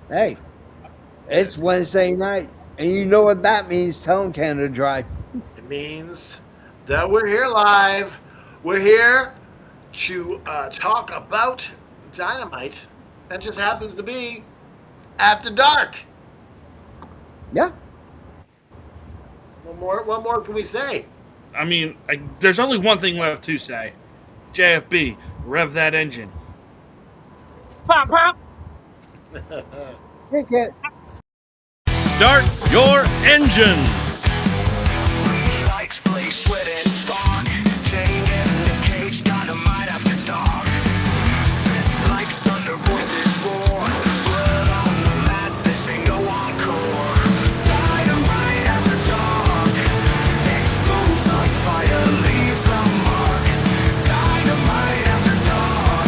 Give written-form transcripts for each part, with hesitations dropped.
Hey, it's Wednesday night, and you know what that means. Tell them Canada Dry. It means that we're here live. We're here to talk about Dynamite. That just happens to be after dark. Yeah. What more can we say? I mean, there's only one thing left to say. JFB, rev that engine. Pop, pop. Pick it. Start your engines. Lights play sweat and spark. Chain in the cage, dynamite after dark. Like thunder voices roar. Blood on the mat, this ain't no encore. Dynamite after dark. Explodes like fire, leaves a mark. Dynamite after dark.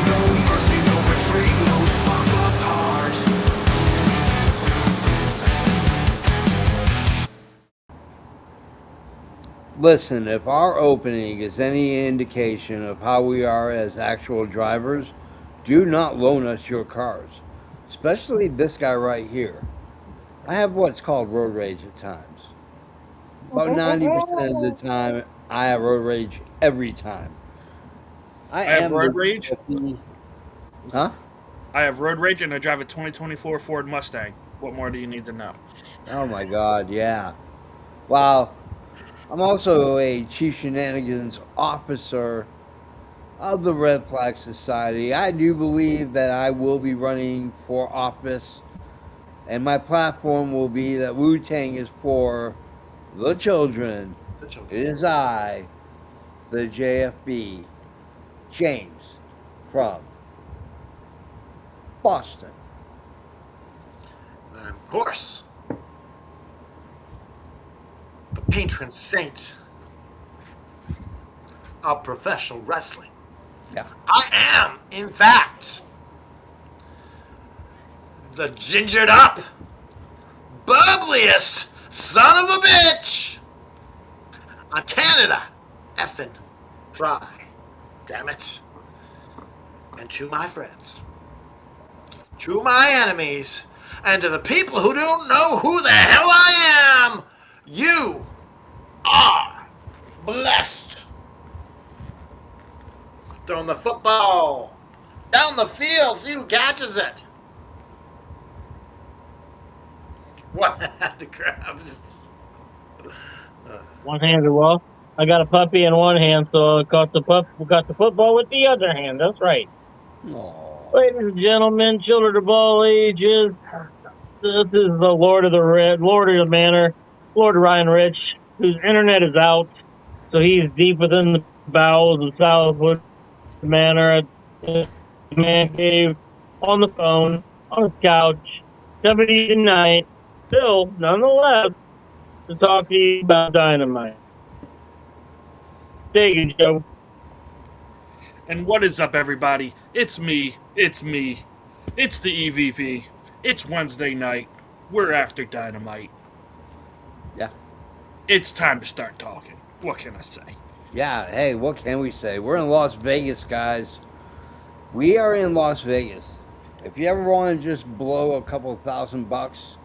No mercy, no retreat, no sparkles heart. Listen, if our opening is any indication of how we are as actual drivers, do not loan us your cars. Especially this guy right here. I have what's called road rage at times. About 90% of the time, I have road rage every time. I I have am road the rage. GFB. Huh? I have road rage, and I drive a 2024 Ford Mustang. What more do you need to know? Oh my god, yeah. Well, I'm also a Chief Shenanigans officer of the Red Flag Society. I do believe that I will be running for office, and my platform will be that Wu Tang is for the children. The children. It is I, the JFB, James, from Boston. And of course, the patron saint of professional wrestling. Yeah. I am, in fact, the gingered up, bubbliest son of a bitch. I'm Canada effing dry. Damn it. And to my friends, to my enemies, and to the people who don't know who the hell I am, you are blessed. Throwing the football down the field, see who catches it. What the crap? One-handed well. I got a puppy in one hand, so I got the football with the other hand. That's right. Aww. Ladies and gentlemen, children of all ages, this is the Lord of the Manor, Lord Ryan Rich, whose internet is out, so he's deep within the bowels of Southwood Manor, at the man cave, on the phone, on his couch, 70 tonight, still, nonetheless, to talk to you about Dynamite. Take it, Joe. And what is up, everybody? It's me. It's me. It's the EVP. It's Wednesday night. We're after Dynamite. Yeah. It's time to start talking. What can I say? Yeah, hey, what can we say? We're in Las Vegas, guys. We are in Las Vegas. If you ever want to just blow a couple of $1,000,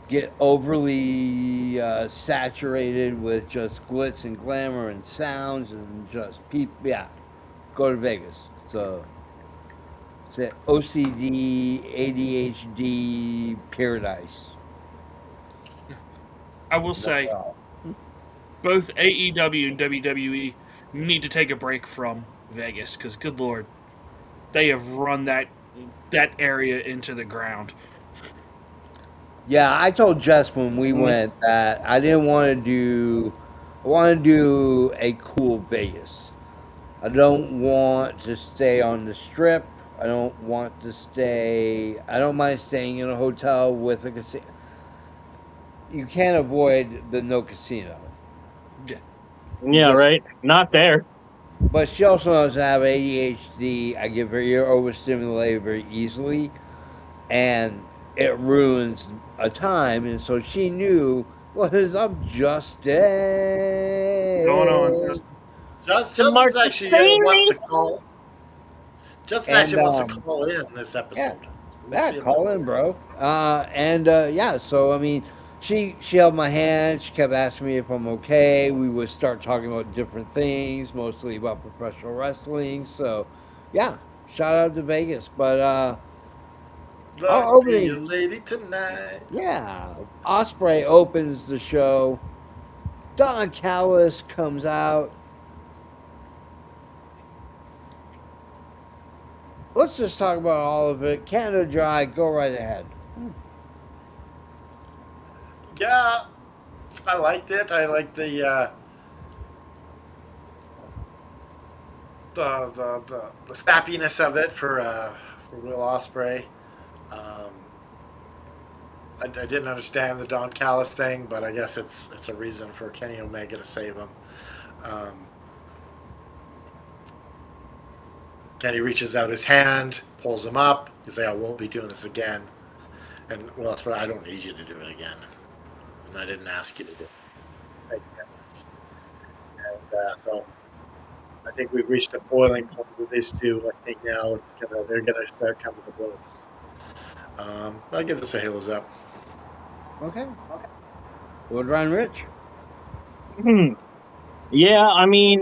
get overly saturated with just glitz and glamour and sounds and just people, yeah, go to Vegas. It's an OCD, ADHD paradise. I will say, both AEW and WWE need to take a break from Vegas because, good lord, they have run that area into the ground. Yeah, I told Jess when we went that I didn't want to do. I want to do a cool Vegas. I don't want to stay on the strip. I don't want to stay. I don't mind staying in a hotel with a casino. You can't avoid the no casino. Yeah. Yeah, Just, right. Not there. but she also knows I have ADHD. I get very overstimulated very easily, and it ruins a time. And so she knew what is up, Justin. Going on, just The Justin's Marcus actually wants Bailey. to call. Justin And actually wants to call in this yeah, episode. We'll Yeah, see about call in, bro. Yeah, so I mean, she held my hand. She kept asking me if I'm okay. We would start talking about different things, mostly about professional wrestling. So, yeah, shout out to Vegas. But our Lucky you opening, lady tonight. yeah, Osprey opens the show. Don Callis comes out. Let's just talk about all of it. Canada Dry, go right ahead. Yeah, I liked it. I liked the snappiness of it for Will Osprey. Um, I didn't understand the Don Callis thing, but I guess it's a reason for Kenny Omega to save him. Um, Kenny reaches out his hand, pulls him up. He's like, "I won't be doing this again." And Will Osprey, "I don't need you to do it again, and I didn't ask you to do it." Thank you very much. And so I think we've reached a boiling point with these two. I think now they're gonna start coming to blows. I'll give this a Halos up. Okay. Lord Ryan Rich. Yeah, I mean,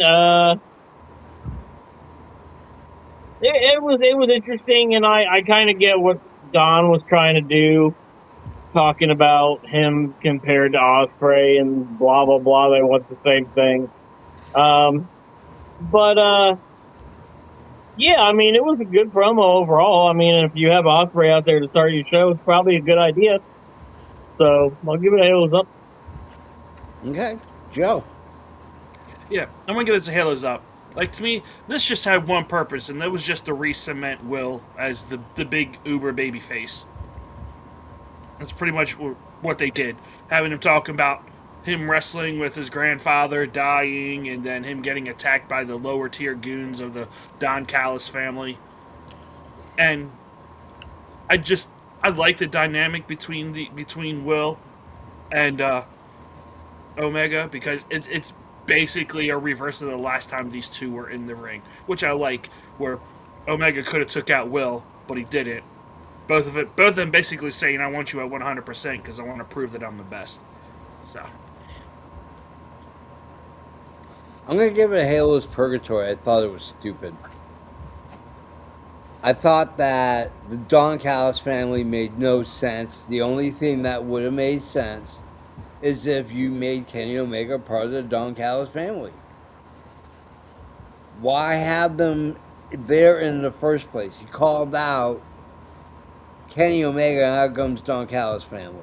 it was interesting, and I kind of get what Don was trying to do, talking about him compared to Osprey and blah blah blah. They want the same thing. But yeah, I mean, it was a good promo overall. I mean, if you have Osprey out there to start your show, it's probably a good idea. So I'll give it a Halos up. Okay. Joe. Yeah, I'm gonna give this a Halos up. Like, to me, this just had one purpose, and that was just to re-cement Will as the big Uber baby face. That's pretty much what they did. Having him talk about him wrestling with his grandfather dying, and then him getting attacked by the lower tier goons of the Don Callis family. And I like the dynamic between Will and Omega, because it's basically a reverse of the last time these two were in the ring, which I like, where Omega could have took out Will, but he didn't. Both of them basically saying, "I want you at 100% because I want to prove that I'm the best." So I'm gonna give it a Halo's Purgatory. I thought it was stupid. I thought that the Don Callis family made no sense. The only thing that would have made sense is if you made Kenny Omega part of the Don Callis family. Why have them there in the first place? He called out Kenny Omega, and out comes Don Callis family.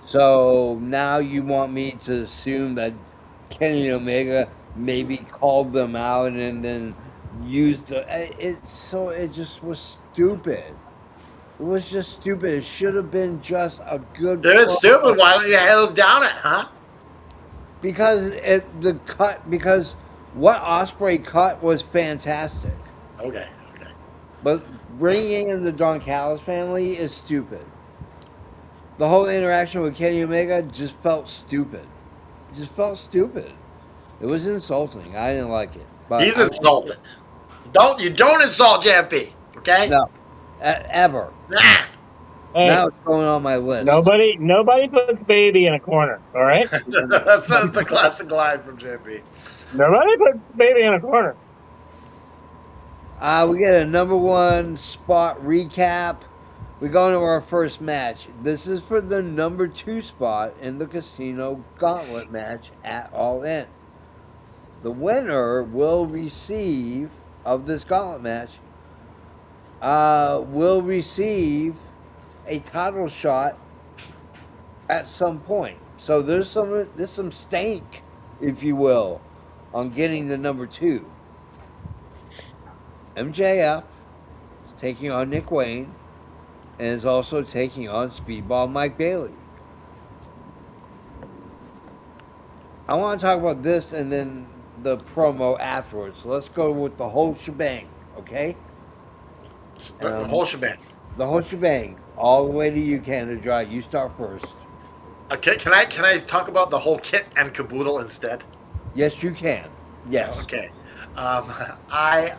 So now you want me to assume that Kenny Omega maybe called them out and then used it. So it just was stupid. It was just stupid. It should have been just a good. Dude, promo. stupid. Why don't you Halos down it, huh? Because what Osprey cut was fantastic, Okay, okay. but bringing in the Don Callis family is stupid. The whole interaction with Kenny Omega just felt stupid. It just felt stupid. It was insulting. I didn't like it. But He's insulted. You don't insult JFP, okay? no, ever. Nah. Hey, Now it's going on my list. nobody puts baby in a corner. All right, that's the classic line from JFP. nobody puts baby in a corner. We get a number one spot recap. We go into our first match. This is for the number 2 spot in the Casino Gauntlet match at All In. The winner will receive of this gauntlet match will receive a title shot at some point. So there's some stake, if you will, on getting the number 2. MJF is taking on Nick Wayne and is also taking on Speedball Mike Bailey. I want to talk about this and then the promo afterwards. So let's go with the whole shebang, okay? The whole shebang. The whole shebang, all the way to you, Canada Dry. You start first. Okay, can I talk about the whole kit and caboodle instead? Yes, you can. Yes. Okay. Um, I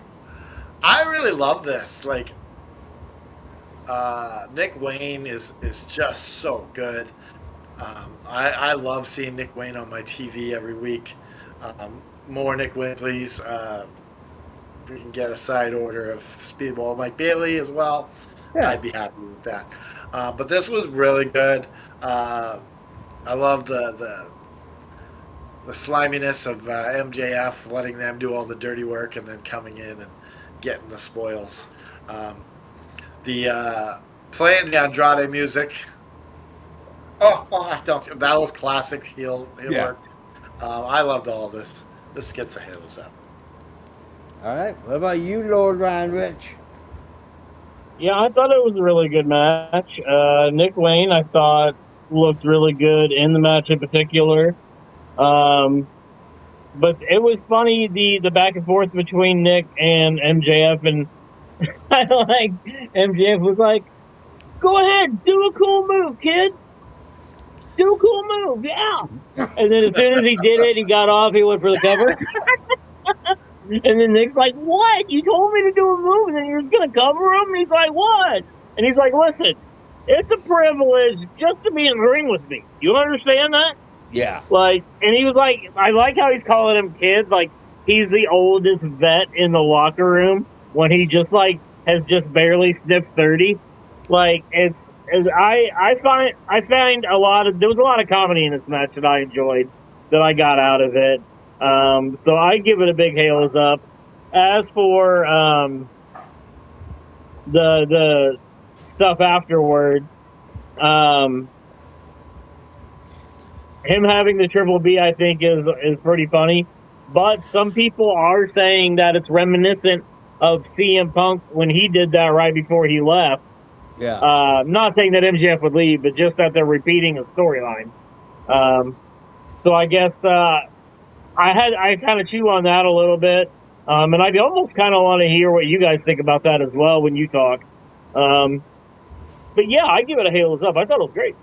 I really love this. Like, Nick Wayne is just so good. I love seeing Nick Wayne on my TV every week. More Nick Wayne, please. If we can get a side order of Speedball Mike Bailey as well, Yeah. I'd be happy with that. But this was really good. Uh, I love the sliminess of MJF, letting them do all the dirty work and then coming in and getting the spoils. The playing the Andrade music. I don't. That was classic heel Yeah. work. I loved all this. This gets the halos up. All right. What about you, Lord Ryan Rich? Yeah, I thought it was a really good match. Nick Wayne, I thought, looked really good in the match in particular. But it was funny, the back and forth between Nick and MJF, and I like MJF was like, "Go ahead, do a cool move, kid. Do a cool move, yeah." And then as soon as he did it, he got off. He went for the cover. And then Nick's like, "What? You told me to do a move, and then you're just gonna cover him?" And he's like, "What?" And he's like, "Listen, it's a privilege just to be in the ring with me. You understand that?" Yeah. Like, and he was like, I like how he's calling him kid. Like, he's the oldest vet in the locker room when he just like has just barely sniffed 30. Like, I find there was a lot of comedy in this match that I enjoyed, that I got out of it. So I give it a big halos up. As for the stuff afterward, him having the Triple B, I think, is pretty funny. But some people are saying that it's reminiscent of CM Punk when he did that right before he left. Yeah. Not saying that MJF would leave, but just that they're repeating a storyline. So I guess I kind of chew on that a little bit, and I almost kind of want to hear what you guys think about that as well when you talk. But yeah, I give it a halos up. I thought it was great.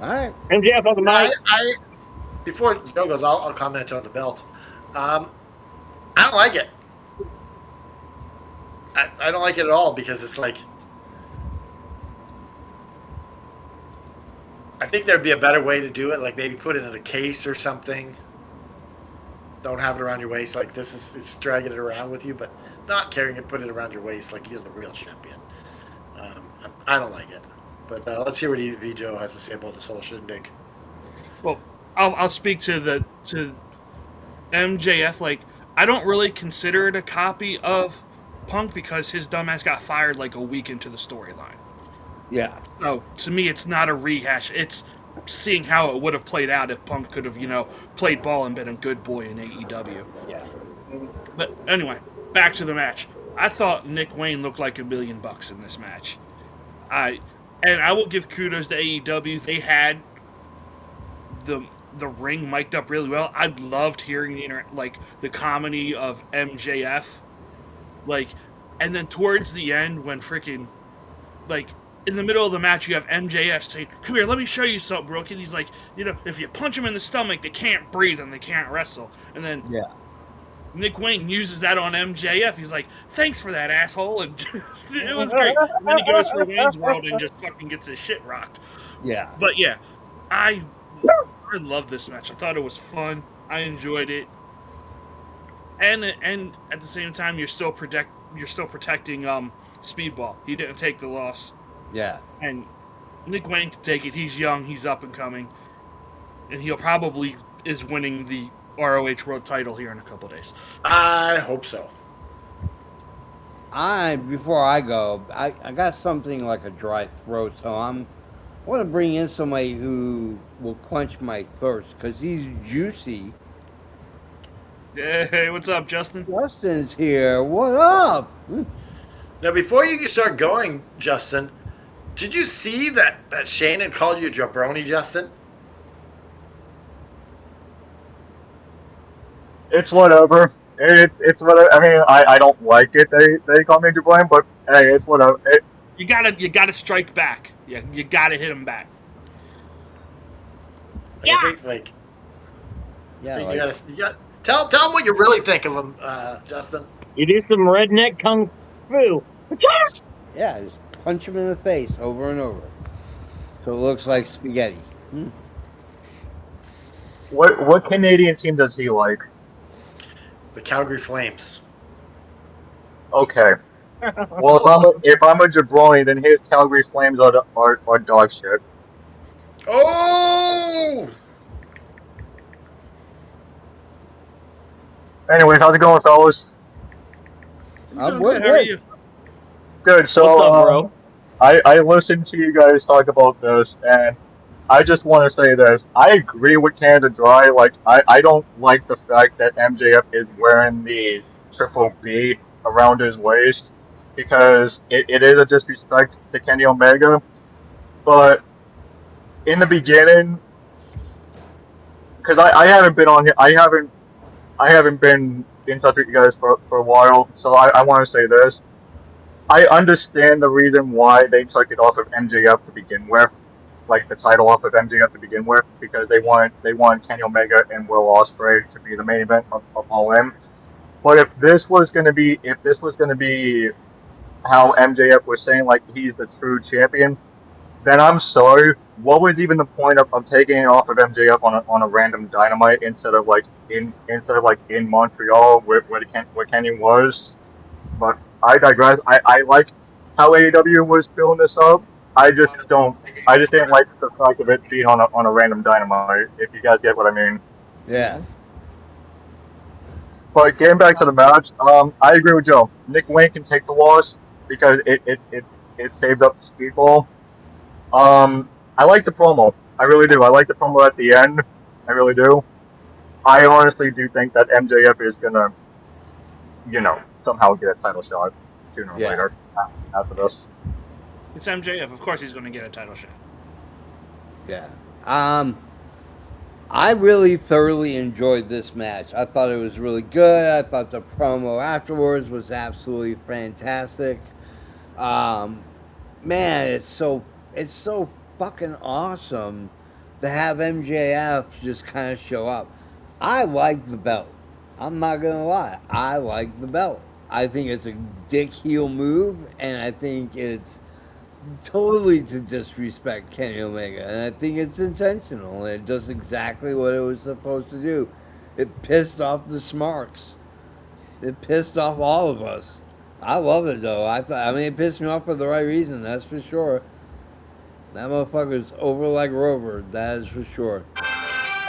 All right. MJF on the mic. Before Joe goes, I'll comment on the belt. I don't like it. I don't like it at all because it's like, I think there'd be a better way to do it. Like maybe put it in a case or something. Don't have it around your waist like this. It's dragging it around with you, but not carrying it, put it around your waist like you're the real champion. I don't like it. But let's hear what EV Joe has to say about this whole shindig. Well, I'll speak to MJF. Like, I don't really consider it a copy of Punk because his dumbass got fired like a week into the storyline. Yeah. So to me, it's not a rehash. It's seeing how it would have played out if Punk could have, played ball and been a good boy in AEW. Yeah. But anyway, back to the match. I thought Nick Wayne looked like $1 million in this match. And I will give kudos to AEW. They had the ring mic'd up really well. I loved hearing the comedy of MJF. And then towards the end when freaking in the middle of the match, you have MJF say, "Come here, let me show you something, Brooke." And he's like, if you punch him in the stomach, they can't breathe and they can't wrestle. And then Nick Wayne uses that on MJF. He's like, "Thanks for that, asshole." And it was great. And then he goes for Wayne's World and just fucking gets his shit rocked. Yeah. But yeah, I loved this match. I thought it was fun. I enjoyed it. And at the same time, you're still protecting Speedball. He didn't take the loss. Yeah. And Nick Wayne can take it. He's young. He's up and coming. And he'll probably is winning the ROH World title here in a couple days. I hope so. Before I go, I got something like a dry throat, so I want to bring in somebody who will quench my thirst because he's juicy. Hey, what's up, Justin? Justin's here. What up? Now, before you start going, Justin, did you see that Shane had called you jabroni, Justin? It's whatever. It's whatever. I mean, I don't like it. They call me to blame, but hey, it's whatever. You gotta strike back. Yeah, you gotta hit him back. I think you got tell them what you really think of him, Justin. You do some redneck kung fu. Yeah, just punch him in the face over and over. So it looks like spaghetti. What Canadian team does he like? The Calgary Flames. Okay. Well, if I'm a jabroni, then his Calgary Flames are dog shit. Oh! Anyways, how's it going, fellas? I'm doing We're good. How are good. you? Good. So, What's up, bro? I listened to you guys talk about this, and I just want to say this. I agree with Canada Dry. Like, I don't like the fact that MJF is wearing the triple B around his waist because it is a disrespect to Kenny Omega. But in the beginning, because I haven't been on here, I haven't been in touch with you guys for a while, so I want to say this. I understand the reason why they took it off of MJF to begin with, like the title off of MJF to begin with, because they want Kenny Omega and Will Ospreay to be the main event of All In. But if this was gonna be how MJF was saying, like he's the true champion, then I'm sorry. What was even the point of taking it off of MJF on a random Dynamite instead of in Montreal where Kenny was? But I digress. I like how AEW was building this up. I just don't. I just didn't like the fact of it being on a random Dynamite. If you guys get what I mean. Yeah. But getting back to the match, I agree with Joe. Nick Wayne can take the loss because it saves up the speedball. I like the promo. I really do. I like the promo at the end. I really do. I honestly do think that MJF is gonna, somehow get a title shot sooner or Yeah. later after this. It's MJF. Of course, he's going to get a title shot. Yeah. I really thoroughly enjoyed this match. I thought it was really good. I thought the promo afterwards was absolutely fantastic. Um, Man, it's so fucking awesome to have MJF just kind of show up. I like the belt. I'm not gonna lie. I like the belt. I think it's a dick heel move, and I think it's totally to disrespect Kenny Omega, and I think it's intentional, and it does exactly what it was supposed to do. It pissed off the Smarks. It pissed off all of us. I love it though. I mean, it pissed me off for the right reason. That's for sure. That motherfucker's over like Rover. That is for sure.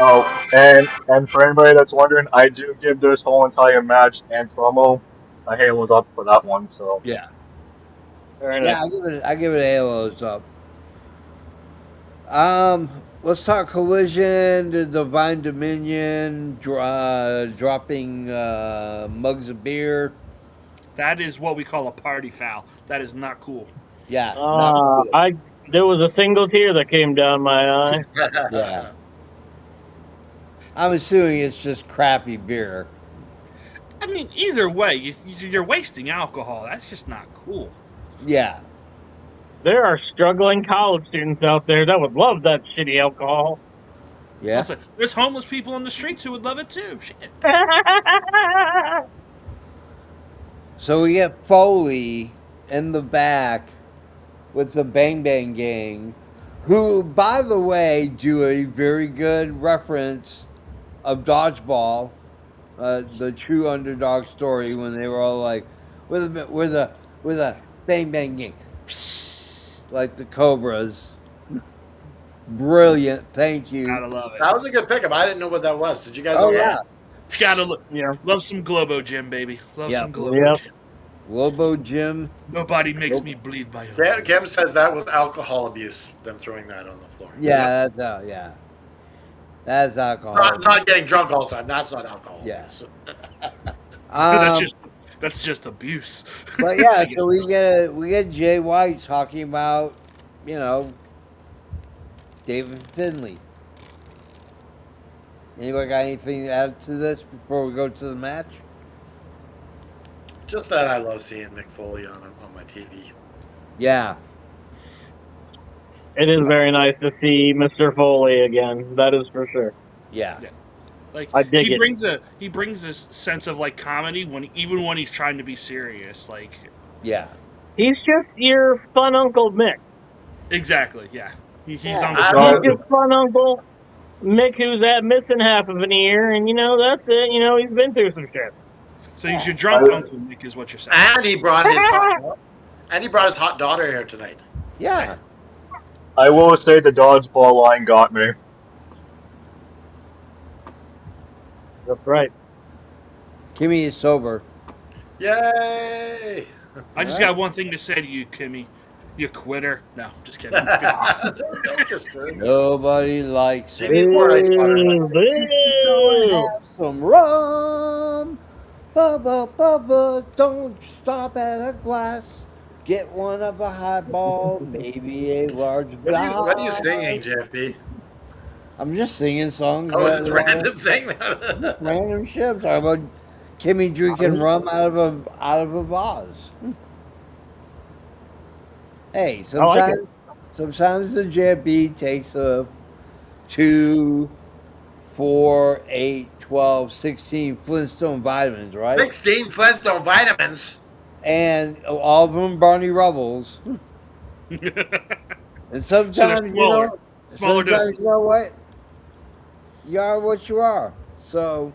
Oh, and for anybody that's wondering, I do give this whole entire match and promo a Halo's up for that one. So Yeah. Very Yeah, nice. I give it Halos up. Let's talk Collision, the Divine Dominion, dropping mugs of beer. That is what we call a party foul. That is not cool. Yeah, not cool. There was a single tear that came down my eye. Yeah. I'm assuming it's just crappy beer. I mean, either way, you're wasting alcohol. That's just not cool. Yeah. There are struggling college students out there that would love that shitty alcohol. Yeah. Also, there's homeless people on the streets who would love it too. Shit. So we get Foley in the back with the Bang Bang Gang, who, by the way, do a very good reference of Dodgeball, the true underdog story, when they were all like, with a Bang Bang Gang, like the Cobras. Brilliant, thank you. Gotta love it. That was a good pickup. I didn't know what that was. Did you guys? Oh know yeah, that? Gotta look. Yeah. Love some Globo Gym, baby. Love Yep. some Globo Yep. Gym. Lobo Jim. Nobody makes Nope. me bleed by Cam says that was alcohol abuse. Them throwing that on the floor. Yeah, yeah. That's alcohol. Not getting drunk all the time. That's not alcohol. Yeah. abuse. Um, that's just abuse. But yeah, It's so we get Jay White talking about, you know, David Finley. Anybody got anything to add to this before we go to the match? Just that I love seeing Mick Foley on my TV. Yeah. It is very nice to see Mr. Foley again. That is for sure. Yeah. like I dig he it. brings this sense of like comedy even when he's trying to be serious. Like Yeah. He's just your fun Uncle Mick. Exactly. Yeah. He's Yeah. Uncle I He's love just fun Uncle Mick who's missing half of an ear, and that's it. He's been through some shit. So he's your drunk Uncle Mick, is what you're saying. And he brought his hot daughter here tonight. Yeah. I will say the dodgeball line got me. That's right. Kimmy is sober. Yay! I just got one thing to say to you, Kimmy. You quitter. No, just kidding. Don't disturb me. Nobody likes She needs more ice water. Boo. Have some rum. Bubba, Bubba, don't stop at a glass. Get one of a highball, maybe a large glass. What are you singing, JFB? I'm just singing songs. Oh, that, it's a random thing. random shit. I'm talking about Kimmy drinking rum out of a vase. Hey, I like sometimes the JB takes a 2, 4, 8, 12, 16 Flintstone vitamins, right? 16 Flintstone vitamins. And all of them Barney Rubbles. And sometimes, smaller. Smaller sometimes doses. you know what? You are what you are. So,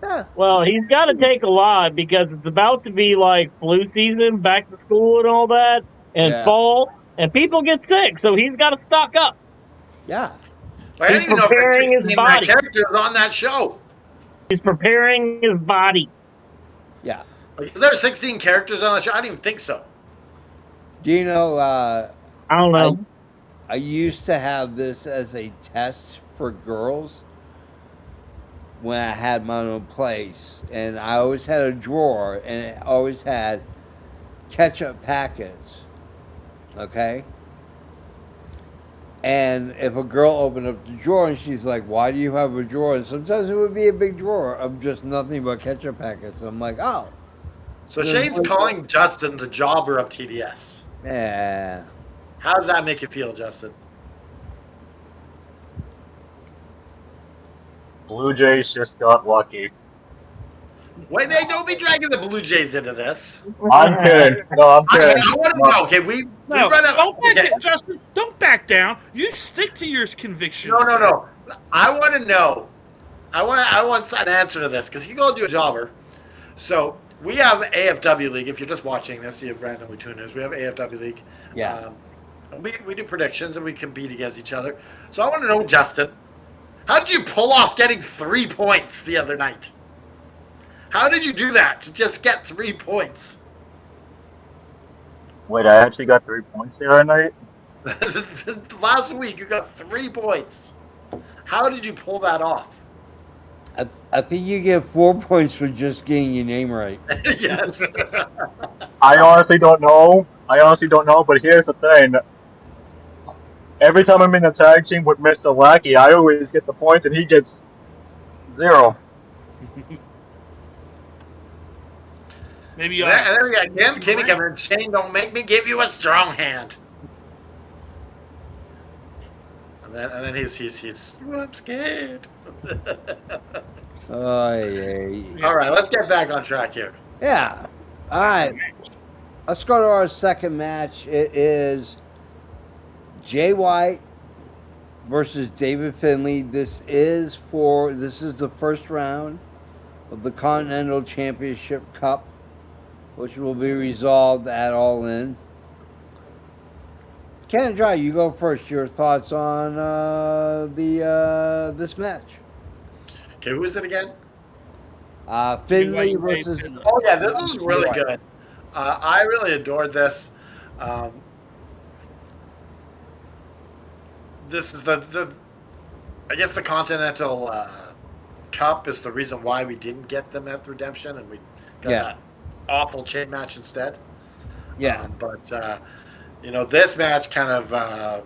yeah. Well, he's got to take a lot because it's about to be like flu season, back to school and all that, and Yeah. fall, and people get sick, so he's got to stock up. Yeah. I didn't He's even know if preparing there's his 16 of my body. characters on that show. He's preparing his body. Yeah. Is there 16 characters on the show? I didn't even think so. Do you know, I don't know. I used to have this as a test for girls when I had my own place. And I always had a drawer, and it always had ketchup packets. Okay? And if a girl opened up the drawer and she's like, why do you have a drawer? And sometimes it would be a big drawer of just nothing but ketchup packets. I'm like, oh. So Shane's calling Justin the jobber of TDS. Yeah. How does that make you feel, Justin? Blue Jays just got lucky. Wait, they don't be dragging the Blue Jays into this. I'm kidding. No, I'm I kidding. want to know. Okay, we No, run out. don't back Okay. down, Justin. Don't back down. You stick to your convictions. No. I want to know. I want an answer to this because you go do a jobber. So we have AFW League. If you're just watching this, you randomly tune in. We have AFW League. Yeah. We do predictions and we compete against each other. So I want to know, Justin, how did you pull off getting 3 points the other night? How did you do that to just get 3 points? Wait, I actually got 3 points the other night? Last week you got 3 points. How did you pull that off? I think you get 4 points for just getting your name right. Yes. I honestly don't know. But here's the thing. Every time I'm in a tag team with Mr. Lackey, I always get the points and he gets 0. Maybe And then we got Kim. Kimmy coming in. Shane, don't make me give you a strong hand. And then he's "Oh, I'm scared. Oh, yeah. All right, let's get back on track here. Yeah. All right. Let's go to our second match. It is Jay White versus David Finlay. This is the first round of the Continental Championship Cup, which will be resolved at All In. Ken and Dry, you go first. Your thoughts on this match? Okay, who is it again? Finlay Jay White, versus. Finlay. Oh yeah, this was really Jay White. good. I really adored this. This is the I guess the Continental Cup is the reason why we didn't get them at Redemption, and we got Yeah. that awful chain match instead. Yeah. But this match kind of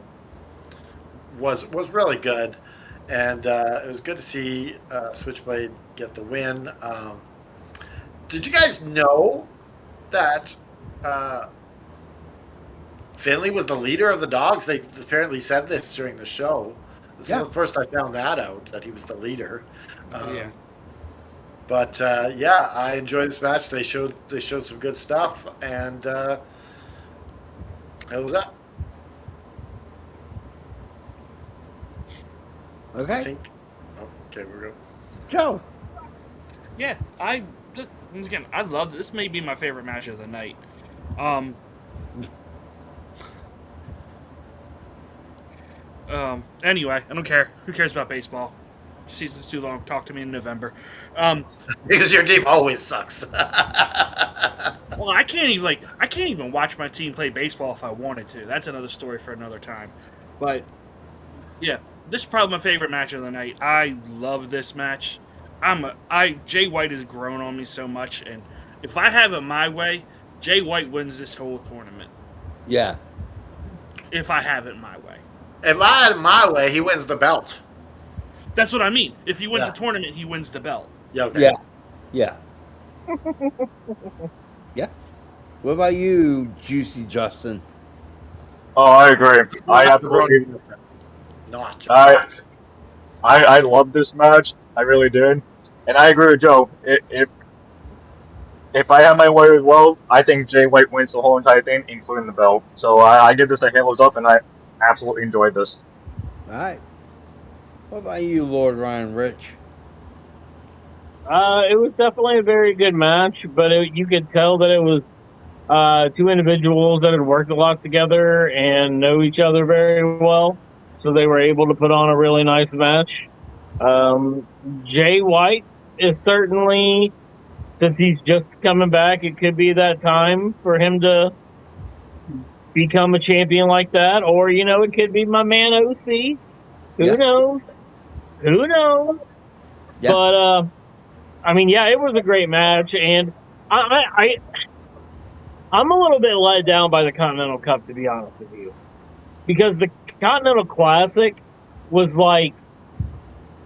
was really good, and it was good to see Switchblade get the win. Did you guys know that Finlay was the leader of the Dogs? They apparently said this during the show. This Yeah. is the first I found that out, that he was the leader. Yeah. But I enjoyed this match. They showed some good stuff, and Who's that? I Okay, think. Oh, okay, we're good. Joe. Yeah, once again, I love this. May be my favorite match of the night. Um, Anyway, I don't care. Who cares about baseball? Season's too long. Talk to me in November. Um, Because your team always sucks. well, I can't even watch my team play baseball if I wanted to. That's another story for another time. But yeah, this is probably my favorite match of the night. I love this match. Jay White has grown on me so much, and if I have it my way, Jay White wins this whole tournament. Yeah, If I have it my way. If I had it my way, he wins the belt. That's what I mean. If he wins Yeah. the tournament, he wins the belt. Yeah, okay. yeah, yeah, yeah. What about you, Juicy Justin? Oh, I agree. I Not absolutely. Joe. Not Joe. I I love this match. I really did, and I agree with Joe. If I have my way as well, I think Jay White wins the whole entire thing, including the belt. So I give this a hands up, and I absolutely enjoyed this. All right. What about you, Lord Ryan Rich? It was definitely a very good match, but you could tell that it was two individuals that had worked a lot together and know each other very well, so they were able to put on a really nice match. Jay White is certainly, since he's just coming back, it could be that time for him to become a champion like that, or it could be my man OC. Who Yeah. knows? Who knows? Yeah. But I mean, yeah, it was a great match, and I'm a little bit let down by the Continental Cup, to be honest with you, because the Continental Classic was like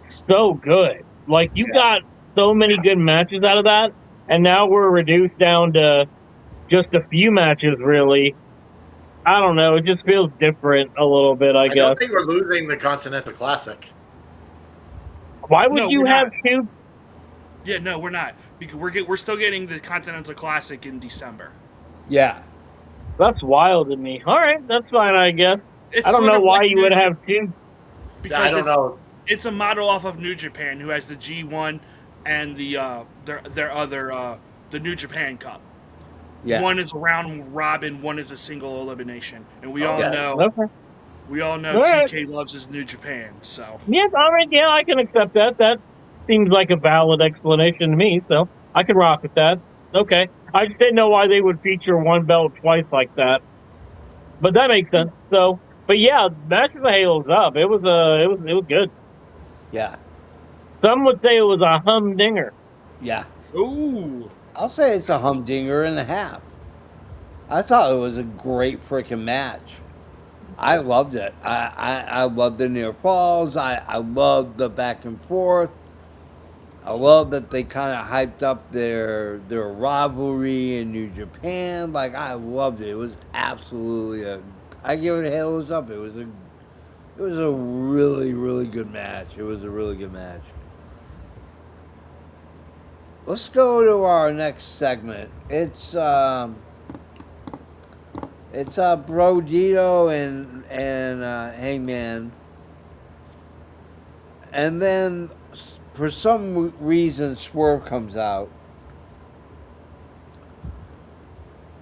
so good. Like you got so many good matches out of that, and now we're reduced down to just a few matches, really. I don't know. It just feels different a little bit, I I guess. don't think we're losing the Continental Classic. Why would No, you we're have not. two? Yeah, no, we're not because we're still getting the Continental Classic in December. Yeah. That's wild to me. All right, that's fine, I guess. It's I don't sort know of why like you would have two. because I don't it's, know. it's a model off of New Japan, who has the G1 and the their other the New Japan Cup. Yeah. One is a round robin, one is a single elimination, and we all Yeah. know Okay. All right. TK loves his New Japan. So Yes, all right, yeah, I can accept that. That seems like a valid explanation to me, so I can rock with that. Okay. I just didn't know why they would feature one belt twice like that. But that makes sense. So, but yeah, Match of the Halos up. It was it was good. Yeah. Some would say it was a humdinger. Yeah. ooh, I'll say it's a humdinger and a half. I thought it was a great freaking match. I loved it. I loved the near falls. I loved the back and forth. I love that they kind of hyped up their rivalry in New Japan. Like I loved it. It was absolutely a. I give it a halos up. It was a really good match. It was a really good match. Let's go to our next segment. It's Bro Dito and Hangman, and then for some reason Swerve comes out.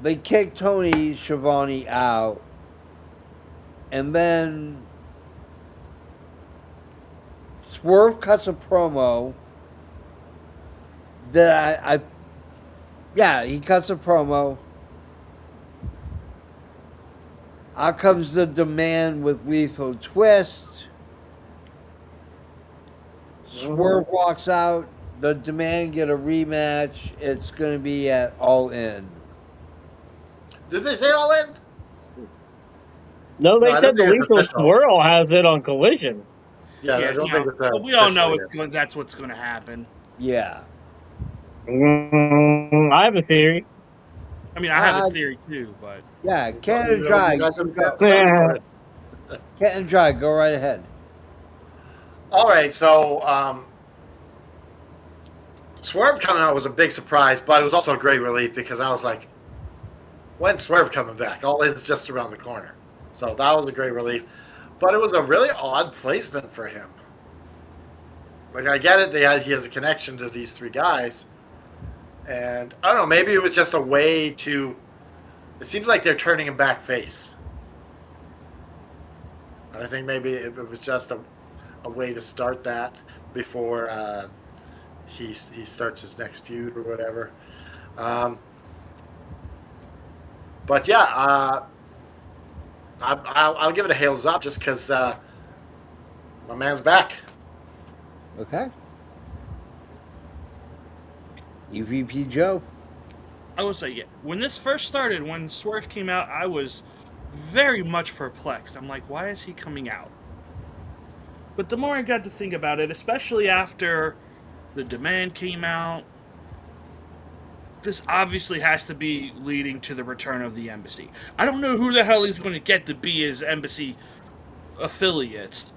They kick Tony Schiavone out, and then Swerve cuts a promo that I yeah, he cuts a promo. Out comes the demand with lethal twist. Swerve walks out. The demand get a rematch. It's going to be at All In. Did they say all in? No, they I said don't the think it's Lethal official. Swirl has it on Collision. Yeah, I don't think it's but we all know official yet. that's what's going to happen. Yeah. I have a theory. I mean, I have a theory too, but Yeah. Cat You and know, Dry. you guys have got- Cat and Dry. Go right ahead. All right, so Swerve coming out was a big surprise, but it was also a great relief because I was like, When Swerve coming back? All In's just around the corner. So that was a great relief. But it was a really odd placement for him. Like I get it, he has a connection to these three guys, and I don't know. Maybe it was just a way to. It seems like they're turning him back face, and I think maybe it was just a way to start that before he starts his next feud or whatever. Um, but yeah, I'll give it a hails up just because my man's back. Okay. EVP Joe. I will say, yeah, when this first started, when Swerve came out, I was very much perplexed. I'm like, why is he coming out? But the more I got to think about it, especially after the demand came out, this obviously has to be leading to the return of the embassy. I don't know who the hell he's going to get to be his embassy affiliates,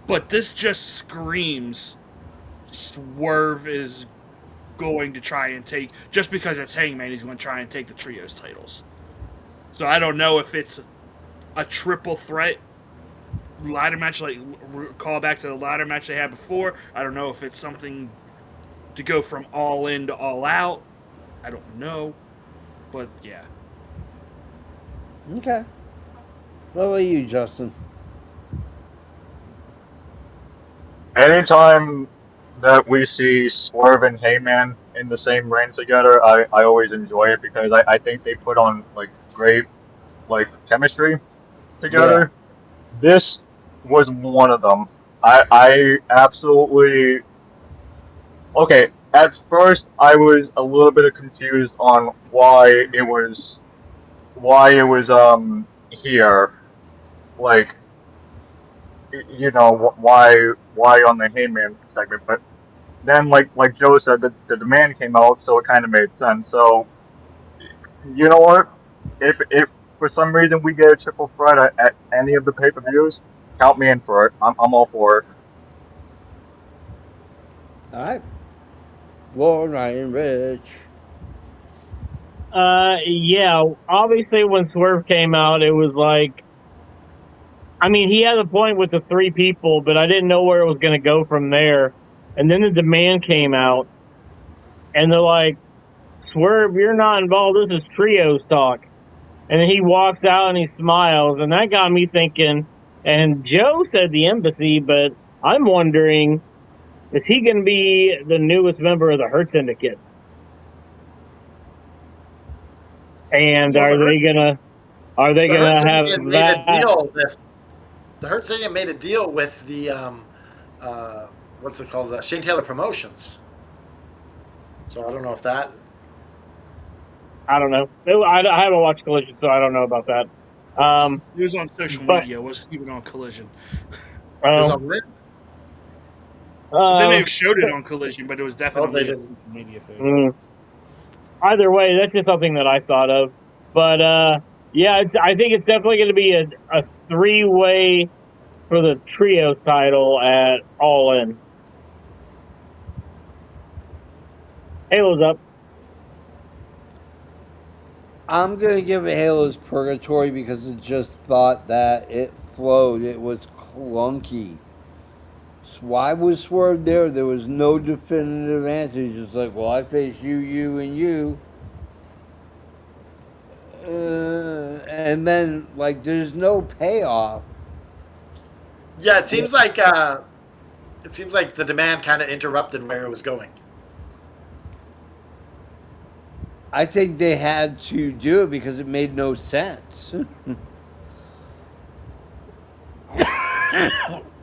but this just screams Swerve is going to try and take, just because it's Hangman, he's going to try and take the trios titles. So I don't know if it's a triple threat ladder match, like call back to the ladder match they had before. I don't know if it's something to go from all in to all out. I don't know, but yeah. Okay. What about you, Justin? Anytime that we see Swerve and Heyman in the same ring together, I always enjoy it because I think they put on like great like chemistry Yeah. together. This was one of them. I absolutely okay. At first, I was a little bit confused on why it was here, like why on the Heyman segment, but then like Joe said, the demand came out, so it kind of made sense. So you know what? If for some reason we get a triple threat at any of the pay-per-views, count me in for it. I'm all for it. All right. Lord Ryan Rich. Yeah, obviously when Swerve came out, it was like, I mean, he had a point with the three people, but I didn't know where it was going to go from there. And then the demand came out, and they're like, Swerve, you're not involved. This is trios talk. And then he walks out and he smiles, and that got me thinking. And Joe said the embassy, but I'm wondering, is he going to be the newest member of the Hurt Syndicate? And Well, are they the Hurt gonna have Syndicate made a that? deal with the Hurt Syndicate made a deal with the uh, what's it called? Shane Taylor Promotions. So I don't know if that I don't know. I haven't watched Collision, so I don't know about that. It was on social But media. It wasn't even on Collision. it was um, on Lit. They may uh, have showed it on Collision, but it was Oh, definitely they a didn't. social media thing. mm, either way, that's just something that I thought of. But yeah, I think it's definitely going to be a three-way for the trio title at All In. Halo's up. I'm gonna give it Halo's Purgatory because it just thought that it flowed. It was clunky. Why was Swerve there? There was no definitive answer. He's just like, well, I face you, you, and you. And then, like, there's no payoff. Yeah, it seems like the demand kind of interrupted where it was going. I think they had to do it because it made no sense.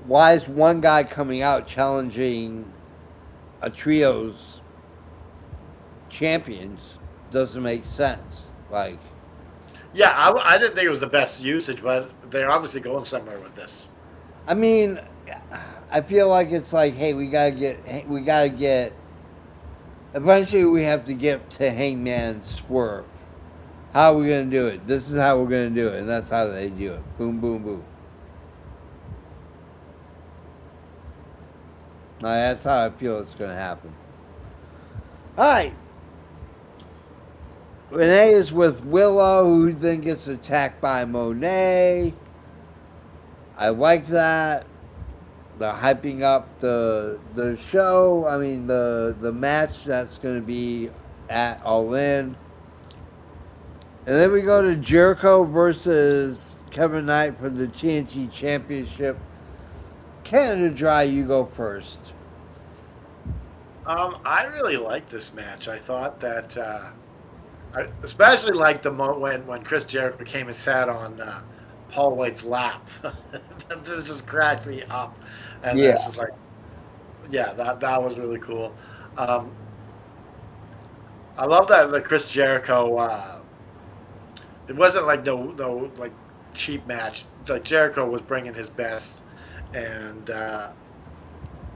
Why is one guy coming out challenging a trio's champions? Doesn't make sense. Like, Yeah, I didn't think it was the best usage, but they're obviously going somewhere with this. I mean, I feel like it's like, hey, we gotta get. Eventually, we have to get to Hangman Swerve. How are we gonna do it? This is how we're gonna do it, and that's how they do it. Boom, boom, boom. That's how I feel it's gonna happen. All right. Renee is with Willow, who then gets attacked by Monet. I like that. They're hyping up the show. I mean the match that's going to be at All In. And then we go to Jericho versus Kevin Knight for the TNT Championship. Canada Dry, you go first. I really liked this match. I thought that, I especially liked the when Chris Jericho came and sat on Paul White's lap. This just cracked me up, and then Yeah, it's just like, yeah, that was really cool. Um, I love that the Chris Jericho. It wasn't like no like cheap match. Like Jericho was bringing his best, and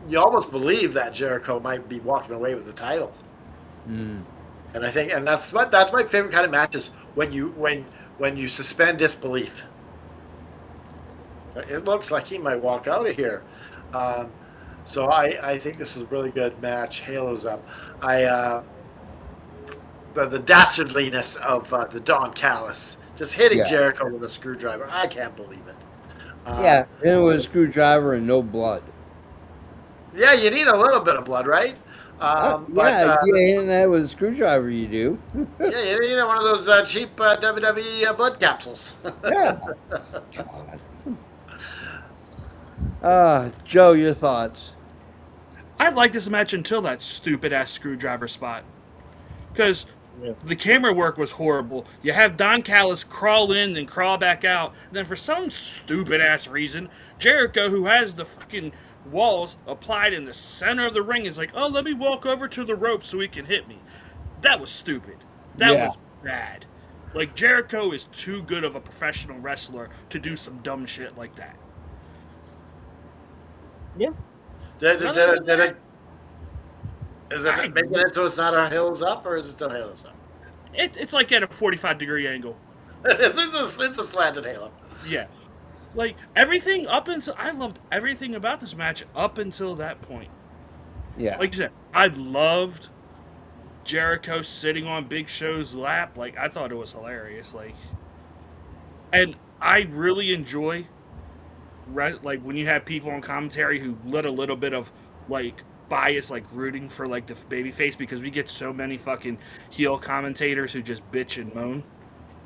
you almost believe that Jericho might be walking away with the title. mm, And I think, and that's my favorite kind of matches when you suspend disbelief. It looks like he might walk out of here. Um, so I think this is a really good match. Halo's up. I the dastardliness of the Don Callis just hitting yeah, Jericho with a screwdriver. I can't believe it. yeah. Um, And it was a screwdriver and no blood. yeah, you need a little bit of blood, right? But Yeah, if you hit that with a screwdriver, you do. yeah, you need one of those cheap WWE blood capsules. Yeah. God. Joe, your thoughts? I like this match until that stupid ass screwdriver spot. Because Yeah. the camera work was horrible. You have Don Callis crawl in and crawl back out. And then for some stupid ass reason, Jericho, who has the fucking walls applied in the center of the ring, is like, oh, let me walk over to the rope so he can hit me. That was stupid. That Yeah. was bad. Like, Jericho is too good of a professional wrestler to do some dumb shit like that. Yeah. did, Other did, than did that, it, is I, it making it so it's not a Hills up, or is it still Halos up? it's like at a 45-degree angle. It's a slanted Halo. Yeah. Like, everything up until. I loved everything about this match up until that point. Yeah. Like you said, I loved Jericho sitting on Big Show's lap. Like, I thought it was hilarious. Like, and I really enjoy, like, when you have people on commentary who let a little bit of, like, bias, like, rooting for, like, the babyface, because we get so many fucking heel commentators who just bitch and moan.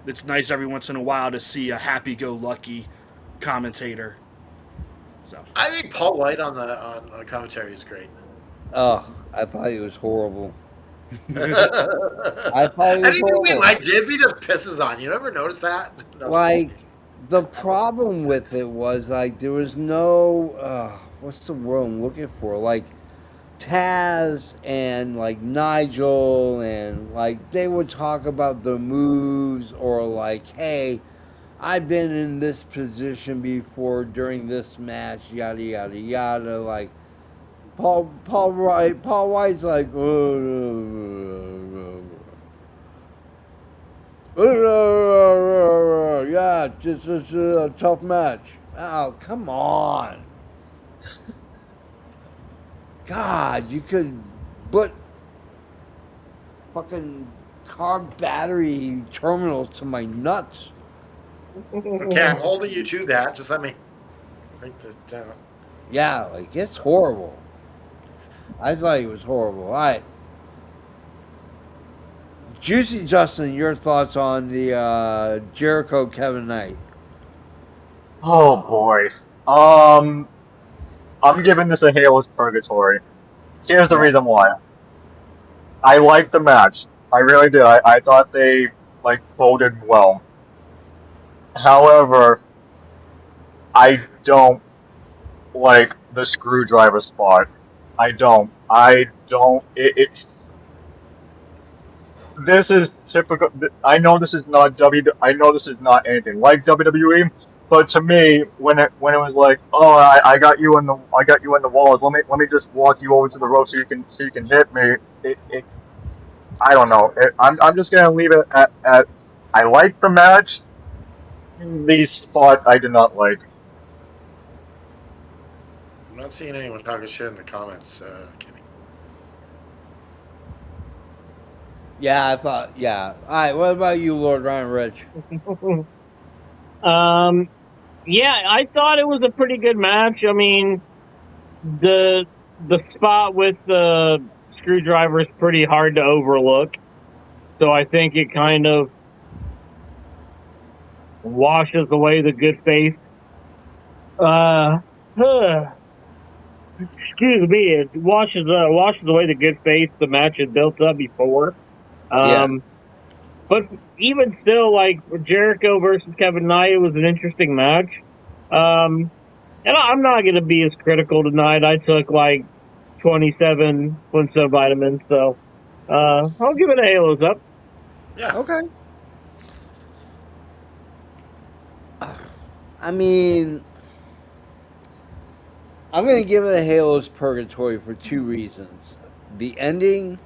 It's nice every once in a while to see a happy-go-lucky commentator. So, I think Paul White on commentary is great. Oh, I thought he was horrible. I thought he was Anything we horrible. like, Jiffy just pisses on. You ever notice that? No, just Like, the problem with it was, like, there was no, what's the word I'm looking for? Like, Taz and, like, Nigel, and, like, they would talk about the moves, or, like, hey, I've been in this position before during this match, yada, yada, yada. Like, Paul White's like, yeah, this is a tough match. Oh, come on. God, you could put fucking car battery terminals to my nuts. okay. I'm holding you to that. Just let me write this down. Yeah, like, it's horrible. I thought he was horrible. All right. Juicy Justin, your thoughts on the Jericho Kevin Knight? Oh boy. I'm giving this a Halo's Purgatory. Here's the Yeah. reason why. I liked the match. I really did. I thought they like folded well. However, I don't like the screwdriver spot. I don't. I don't. This is typical. I know this is not W. I know this is not anything like WWE. But to me, when it was like, oh, I got you in the walls. Let me just walk you over to the rope so you can hit me. It I don't know. I'm just gonna leave it at I like the match. The spot I did not like. I'm not seeing anyone talking shit in the comments, Kenny. Yeah, I thought. Yeah. All right. What about you, Lord Ryan Rich? um, yeah, I thought it was a pretty good match. I mean, the the spot with the screwdriver is pretty hard to overlook. So I think it kind of washes away the good faith. Uh, excuse me, it washes away the good faith the match had built up before. Yeah. But even still, like Jericho versus Kevin Knight, it was an interesting match. And I'm not going to be as critical tonight. I took like 27 Quinso vitamins, so I'll give it a halos up. Yeah. Okay. I mean, I'm gonna give it a Halo's Purgatory for two reasons: the ending,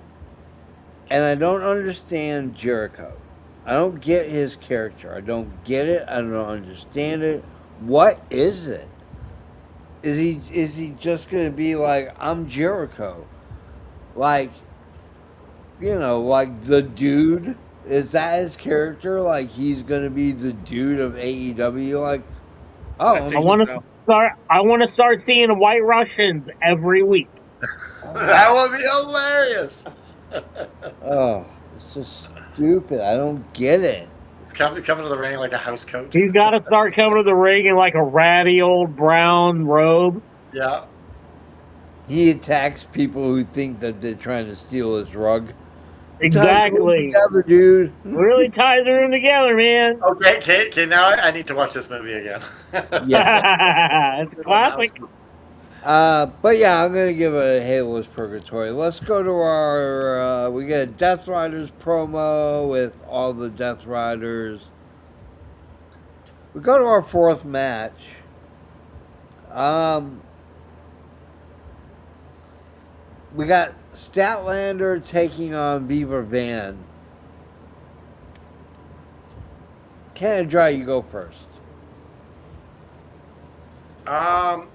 and I don't understand Jericho. I don't get his character. I don't get it. I don't understand it. What is it? Is he just gonna be like, I'm Jericho? Like, like the dude? Is that his character? Like he's gonna be the dude of AEW? Like, I oh, I think want so. to start. I want to start seeing White Russians every week. That would be hilarious. oh, it's just stupid. I don't get it. It's coming to the ring like a house coat. He's got to start coming to the ring in like a ratty old brown robe. Yeah. He attacks people who think that they're trying to steal his rug. Exactly. Together, dude. Really ties the room together, man. Okay, okay. Now I need to watch this movie again. Yeah. It's classic. But yeah, I'm gonna give it a Halo's Purgatory. Let's go to our. We get a Death Riders promo with all the Death Riders. We go to our fourth match. Um, we got Statlander taking on Beaver Van. Canada Dry, you go first. Um.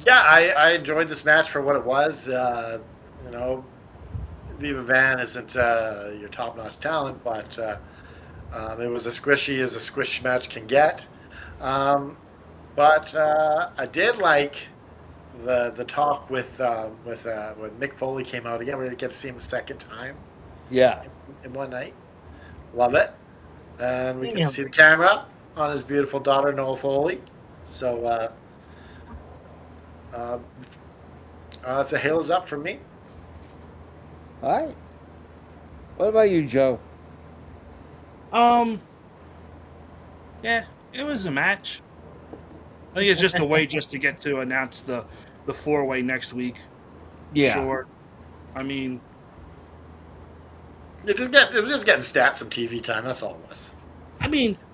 Yeah, I enjoyed this match for what it was. You know, Viva Van isn't your top-notch talent, but it was as squishy as a squish match can get. Um, but I did like the talk with when Mick Foley came out again. We get to see him a second time Yeah. in one night. Love it, and we get to Damn. see the camera on his beautiful daughter Noel Foley. So uh, that's a hails up for me. All right. What about you, Joe? Um, yeah, it was a match. I think it's just a way just to get to announce the 4-way next week. Sure. I mean, It was just getting stats some TV time. That's all it was.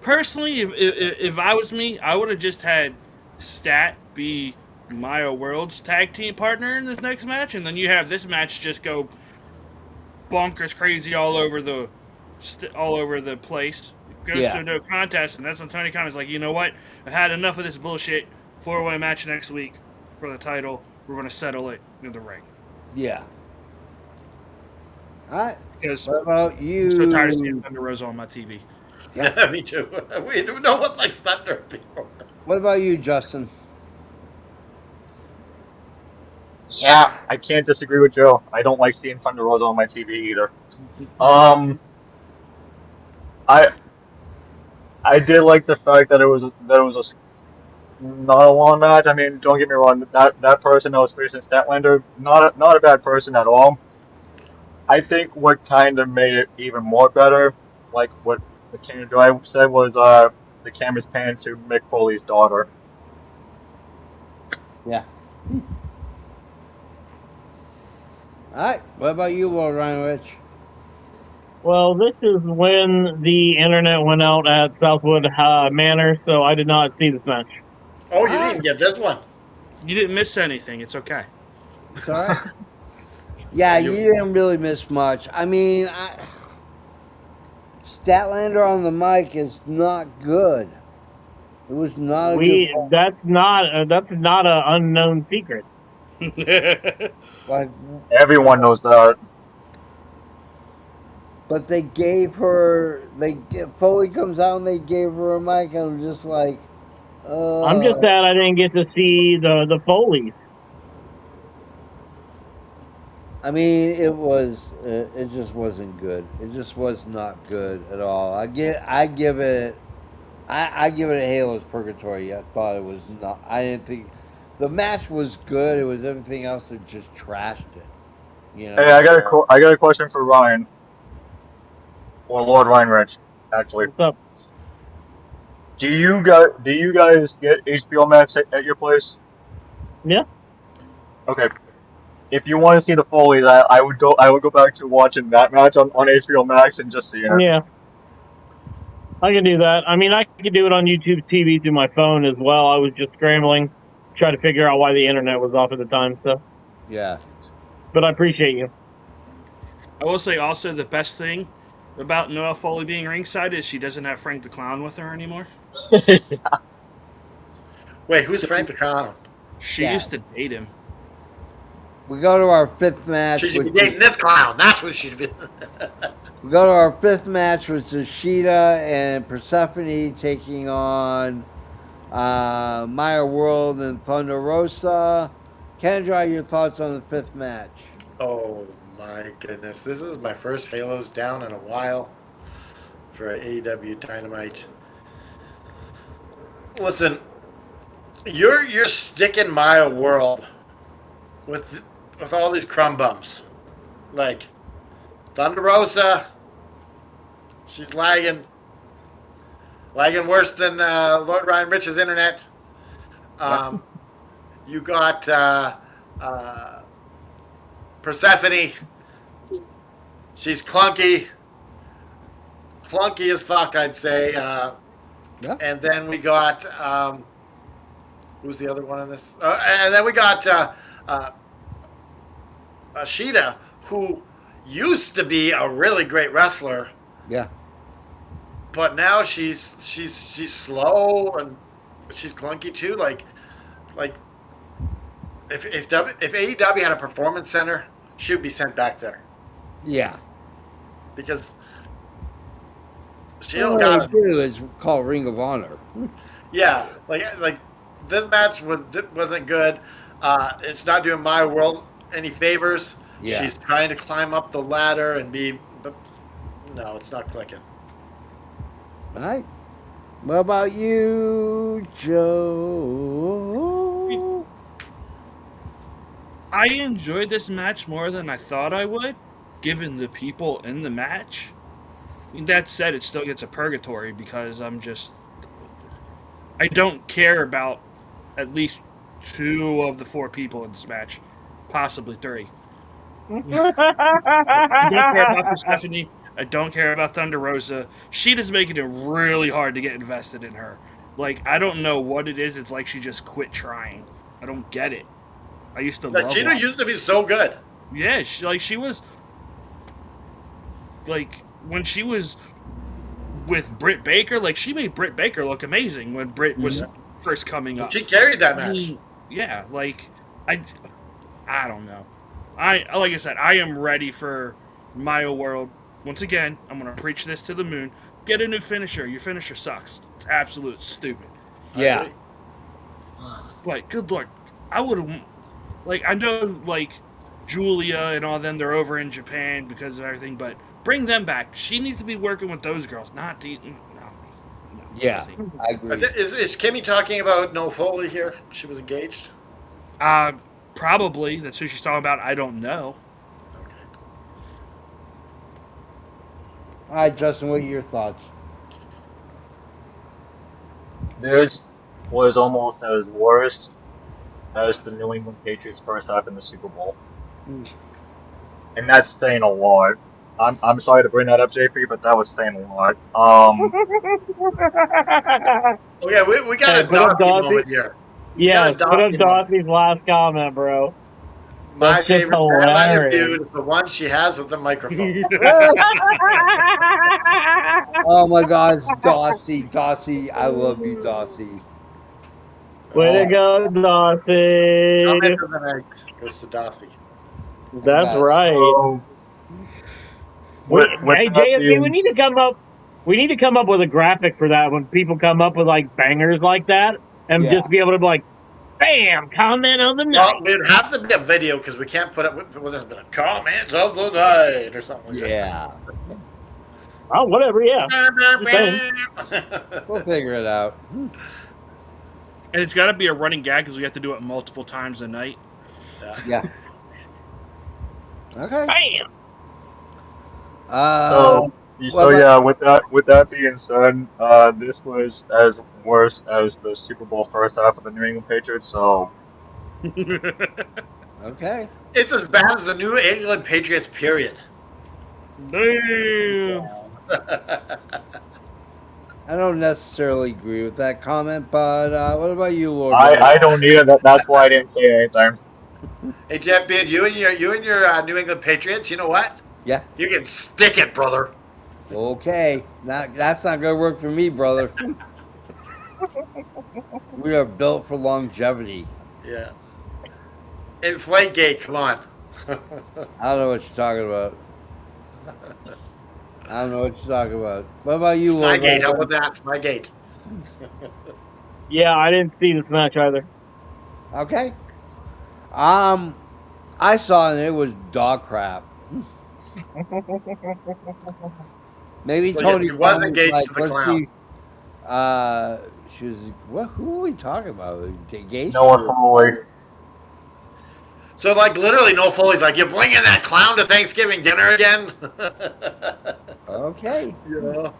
personally, if I was me, I would have just had Stat be Maya World's tag team partner in this next match, and then you have this match just go bonkers crazy all over the place. Goes Yeah. to a no contest, and that's when Tony Khan is like, you know what? I've had enough of this bullshit. 4-way match next week for the title. We're going to settle it in the ring. Yeah. All right. Because What about you? I'm so tired of seeing Thunder Rosa on my TV. Yeah, me too. We do no one likes Thunder anymore. What about you, Justin? Yeah, I can't disagree with Joe. I don't like seeing Thunder Rosa on my TV either. Um, I I did like the fact that it was not a long match. I mean, don't get me wrong. That person that was facing Statlander, not a bad person at all. I think what kind of made it even more better, like what the camera guy said, was the camera's pan to Mick Foley's daughter. Yeah. All right. What about you, Lord Ryan Rich? Well, this is when the internet went out at Southwood Manor, so I did not see this match. Oh, you didn't even get this one. You didn't miss anything. It's okay. It's all right. Yeah, you didn't really miss much. I mean, Statlander on the mic is not good. It was not a good. That's not an unknown secret. Like, Everyone knows that. But they gave her. Foley comes out and they gave her a mic, and I'm just like, I'm just sad I didn't get to see the Foleys. I mean, it was. It just wasn't good. It just was not good at all. I give it. I give it a Halo's Purgatory. I thought it was not. I didn't think the match was good. It was everything else that just trashed it. You Hey, know. I got a question for Ryan or Lord Reinrich, actually. What's up? Do you guys get HBO Max at your place? Yeah, Okay. If you want to see the Foley, I would go back to watching that match on HBO Max and just seeing it. yeah. I can do that. I mean, I could do it on YouTube TV through my phone as well. I was just scrambling, trying to figure out why the internet was off at the time. So, Yeah. but I appreciate you. I will say also the best thing about Noelle Foley being ringside is she doesn't have Frank the Clown with her anymore. Wait, who's Frank the Clown? She Yeah. used to date him. We go to our fifth match. She should be which is- dating this clown. That's what she should be. We go to our fifth match, which is Sheeta and Persephone taking on Maya World and Thunder Rosa. Kendra, your thoughts on the fifth match? Oh my goodness. This is my first Halos down in a while for AEW Dynamite. Listen, you're sticking Maya World with all these crumb bums. Like Thunder Rosa, she's lagging worse than Lord Ryan Rich's internet. You got Persephone. She's clunky as fuck, I'd say. Yeah. And then we got who's the other one in this? And then we got Ashita, who used to be a really great wrestler, Yeah. but now she's slow and she's clunky too. Like if AEW had a performance center, she would be sent back there Yeah. because she All don't they got it. do is call Ring of Honor. Yeah, like this match wasn't good. It's not doing my world any favors. Yeah. She's trying to climb up the ladder and but no, it's not clicking. All right. What about you, Joe? I enjoyed this match more than I thought I would, given the people in the match. That said, it still gets a purgatory because I don't care about at least 2 of the 4 people in this match, possibly 3. I don't care about Persephone. I don't care about Thunder Rosa. Sheeta's making it really hard to get invested in her. Like, I don't know what it is. It's like she just quit trying. I don't get it. I used to love Gina her. used to be so good. Yeah, she was like when she was with Britt Baker. Like she made Britt Baker look amazing when Britt was first coming up. She carried that match. Yeah, like I don't know. Like I said, I am ready for Maya World. Once again, I'm gonna preach this to the moon. Get a new finisher. Your finisher sucks. It's absolute stupid. Yeah. Like, good lord, I would have. Like, I know, like, Julia and all them, they're over in Japan because of everything, but bring them back. She needs to be working with those girls, not the. No. Yeah. I agree. Is Kimmy talking about No Foley here? She was engaged? Probably. That's who she's talking about. I don't know. All right, Justin, what are your thoughts? This was almost as worse as the New England Patriots first half in the Super Bowl. And that's saying a lot. I'm sorry to bring that up, JP, but that was saying a lot. Okay, we got Hey, a put up Dawsey Dawsey. moment here. Yes, Got a put up Dawsey moment. Dawsey's last comment, bro. My That's just favorite Satellite hilarious. feud is the one she has with the microphone. Oh my God, it's Dawsey. Dawsey, I love you, Dawsey. Way to go, Dawsey. Comment of the night goes to Dawsey. That's Guys. right. Hey JFK, we need to come up. We need to come up with a graphic for that when people come up with like bangers like that, and Yeah. just be able to be like, "Bam! Comment of the night." Well, it'd have to be a video because we can't put it with there's been a comment of the night or something like Yeah. Oh, whatever. Yeah. Just saying. that. We'll figure it out. And it's got to be a running gag because we have to do it multiple times a night. Yeah. Okay. Bam! So, well, yeah, with that being said, this was as worse as the Super Bowl first half of the New England Patriots. So, okay. It's as bad as the New England Patriots, period. Damn. I don't necessarily agree with that comment, but what about you, Lord? I don't need it. That's why I didn't say anything. Hey Jeff Beard, you and your New England Patriots, you know what? Yeah. You can stick it, brother. Okay. That's not gonna work for me, brother. We are built for longevity. Yeah. Inflategate, come on. I don't know what you're talking about. I don't know what you're talking about. What about you, Lord? Spygate, how about that? Spygate. Yeah, I didn't see this match either. Okay. I saw it and it was dog crap. Maybe So, Tony yeah, he was Khan engaged like, to the what's clown. she was what? Who are we talking about? Engaged? Noah Foley. So, like, literally, No Foley's like, you're bringing that clown to Thanksgiving dinner again? Okay. Yeah.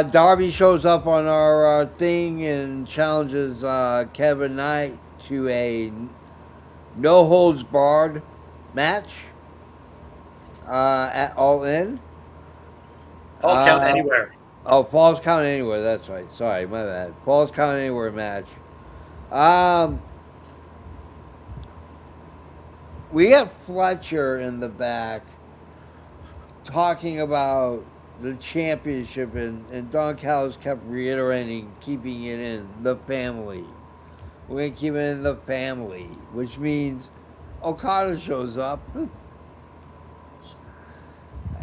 Darby shows up on our thing and challenges Kevin Knight to a no holds barred match at All In. Falls count anywhere. Oh, Falls Count Anywhere. That's right. Sorry, my bad. Falls Count Anywhere match. We got Fletcher in the back talking about the championship, and Don Callis kept reiterating keeping it in the family. We're going to keep it in the family, which means Okada shows up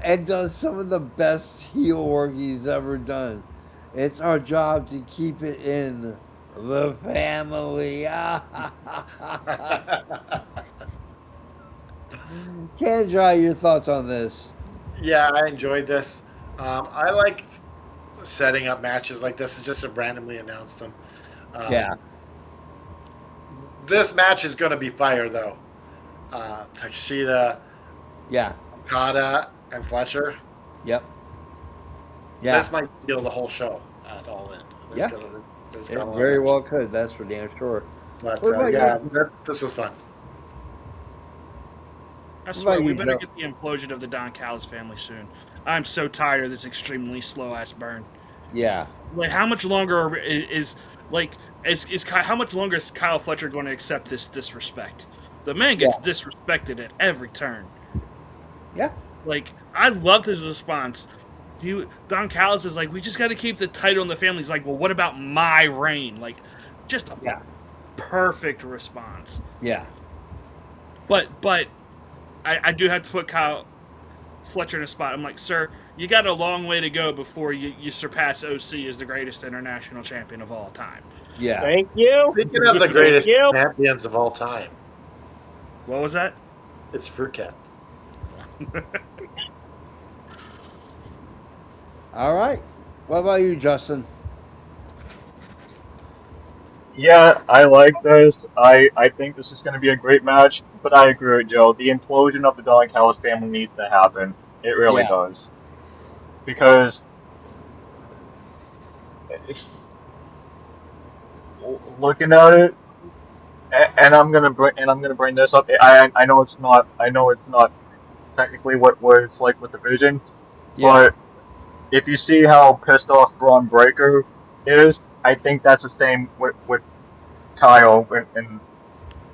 and does some of the best heel work he's ever done. It's our job to keep it in the family. Kendra, your thoughts on this? Yeah, I enjoyed this. I like setting up matches like this. It's just to randomly announce them. Yeah. This match is going to be fire, though. Takeshita, Yeah. Okada, and Fletcher. Yep. Yeah. This might steal the whole show at All In. Yeah. There's It got a lot very of well could. That's for damn sure. But What about yeah, you? this was fun. I swear, about we you, better Joe? get the implosion of the Don Callis family soon. I'm so tired of this extremely slow ass burn. Yeah. Like, how much longer is how much longer is Kyle Fletcher going to accept this disrespect? The man gets disrespected at every turn. Yeah. Like, I loved his response. Don Callis is like, we just got to keep the title in the family. He's like, well, what about my reign? Like, just a perfect response. Yeah. But I do have to put Kyle Fletcher in a spot. I'm like, sir, you got a long way to go before you surpass OC as the greatest international champion of all time. Yeah. Thank you. Speaking of the Thank greatest you. champions of all time, What was that? it's Fruit Cat. All right. What about you, Justin? Yeah, I like this. I think this is going to be a great match, but I agree with Joe. The implosion of the Don Callis family needs to happen. It really Yeah. does. Because looking at it, and I'm gonna bring this up. I know it's not technically what it's like with the Vision, Yeah. but if you see how pissed off Braun Breaker is, I think that's the same with Kyle and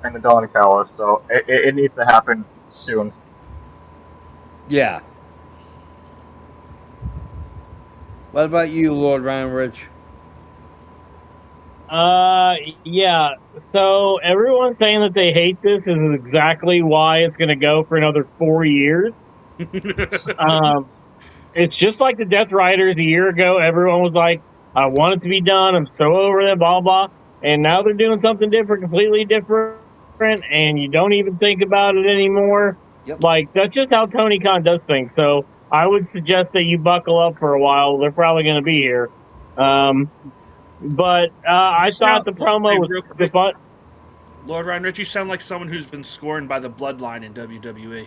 the Don Callis. So it needs to happen soon. Yeah. What about you, Lord Ryan Rich? Yeah. So everyone's saying that they hate this is exactly why it's going to go for another 4 years. It's just like the Death Riders a year ago. Everyone was like, I want it to be done. I'm so over them, blah, blah. And now they're doing something different, completely different, and you don't even think about it anymore. Yep. Like, that's just how Tony Khan does things. So I would suggest that you buckle up for a while. They're probably going to be here. But I thought the promo was the fun. Lord Ryan Rich, you sound like someone who's been scorned by the bloodline in WWE.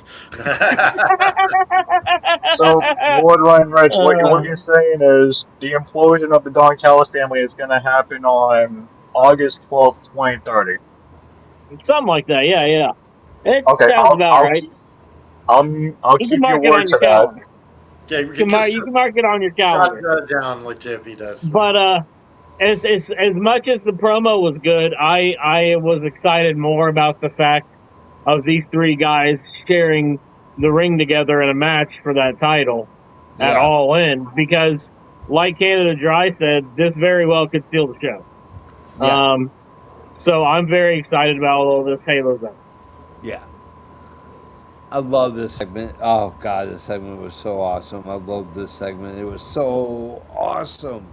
So, Lord Ryan Rich, what you're saying is the implosion of the Don Callis family is going to happen on August 12th, 2030. Something like that. Yeah, yeah. It Okay, sounds about right. I'll You can keep your mark it word on your to that. calendar. Yeah, You can mark it on your calendar. Jot that down like JP does. But as much as the promo was good, I was excited more about the fact of these three guys sharing the ring together in a match for that title at Yeah. All In, because like Canada Dry said, this very well could steal the show. Yeah. So I'm very excited about all this Halo stuff. Yeah. I love this segment. Oh God, this segment was so awesome. I love this segment. It was so awesome.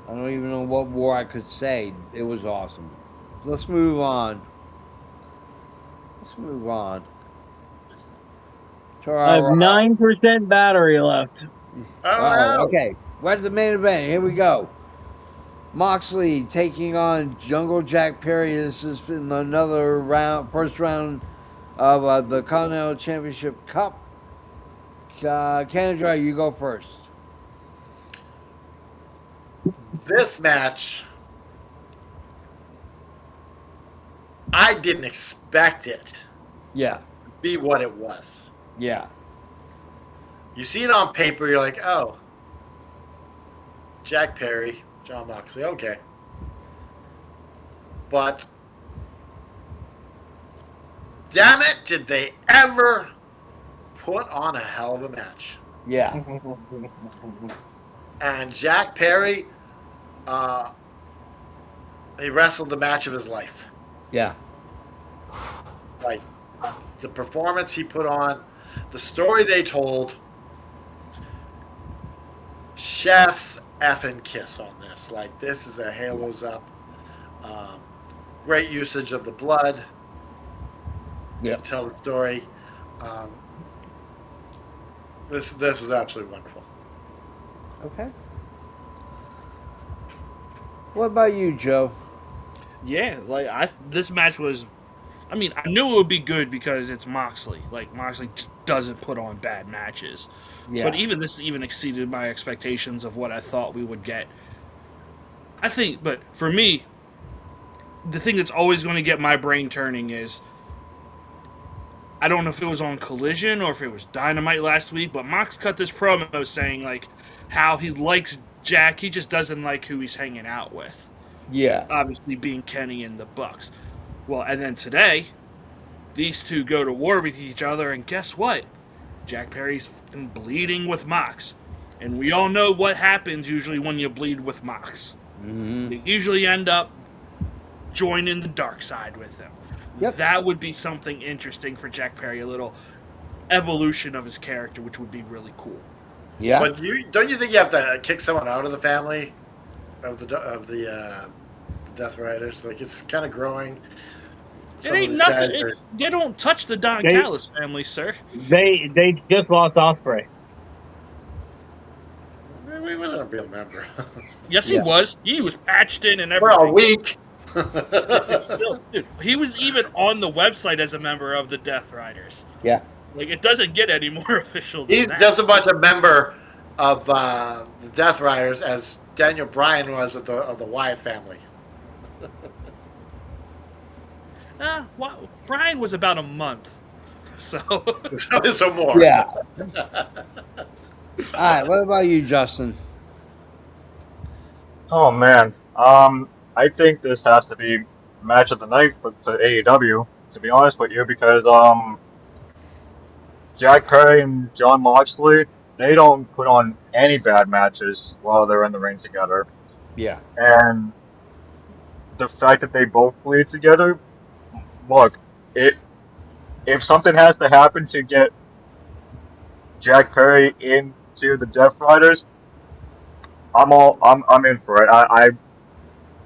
I don't even know what more I could say. It was awesome. Let's move on. Let's move on. I have 9% battery left. Oh, no. Okay. Where's the main event? Here we go. Moxley taking on Jungle Jack Perry. This is in another round, first round of the Continental Championship Cup. Canada, you go first. This match, I didn't expect it to Yeah. be what it was. Yeah. You see it on paper, you're like, oh, Jack Perry, John Moxley, okay. But, damn it, did they ever put on a hell of a match. Yeah. And Jack Perry, he wrestled the match of his life. Yeah. Like, the performance he put on, the story they told, chef's effing kiss on this. Like, this is a Halos Up. Great usage of the blood Yeah. to tell the story. This was absolutely wonderful. Okay. What about you, Joe? Yeah, this match was. I mean, I knew it would be good because it's Moxley. Like Moxley just doesn't put on bad matches. Yeah. But even this even exceeded my expectations of what I thought we would get. I think, but for me, the thing that's always going to get my brain turning is I don't know if it was on Collision or if it was Dynamite last week, but Mox cut this promo saying like how he likes Jack, he just doesn't like who he's hanging out with. Yeah. Obviously being Kenny and the Bucks. Well, and then today, these two go to war with each other, and guess what? Jack Perry's fucking bleeding with Mox. And we all know what happens usually when you bleed with Mox. Mm-hmm. They usually end up joining the dark side with him. Yep. That would be something interesting for Jack Perry, a little evolution of his character, which would be really cool. Yeah. But don't you think you have to kick someone out of the family of the Death Riders? Like, it's kind of growing. It ain't nothing. They don't touch the Don Callis family, sir. They just lost Ospreay. He wasn't a real member. Yes, he was. He was patched in and For everything. a week. Still, dude, he was even on the website as a member of the Death Riders. Yeah. Like, it doesn't get any more official than He's that. just as much a member of the Death Riders as Daniel Bryan was of the Wyatt family. Well, Brian was about a month, so. So more. Yeah. All right. What about you, Justin? Oh man, I think this has to be match of the night for AEW. To be honest with you, because Jack Perry and John Moxley, they don't put on any bad matches while they're in the ring together, Yeah. and the fact that they both bleed together. Look, if something has to happen to get Jack Perry into the Death Riders, I'm in for it.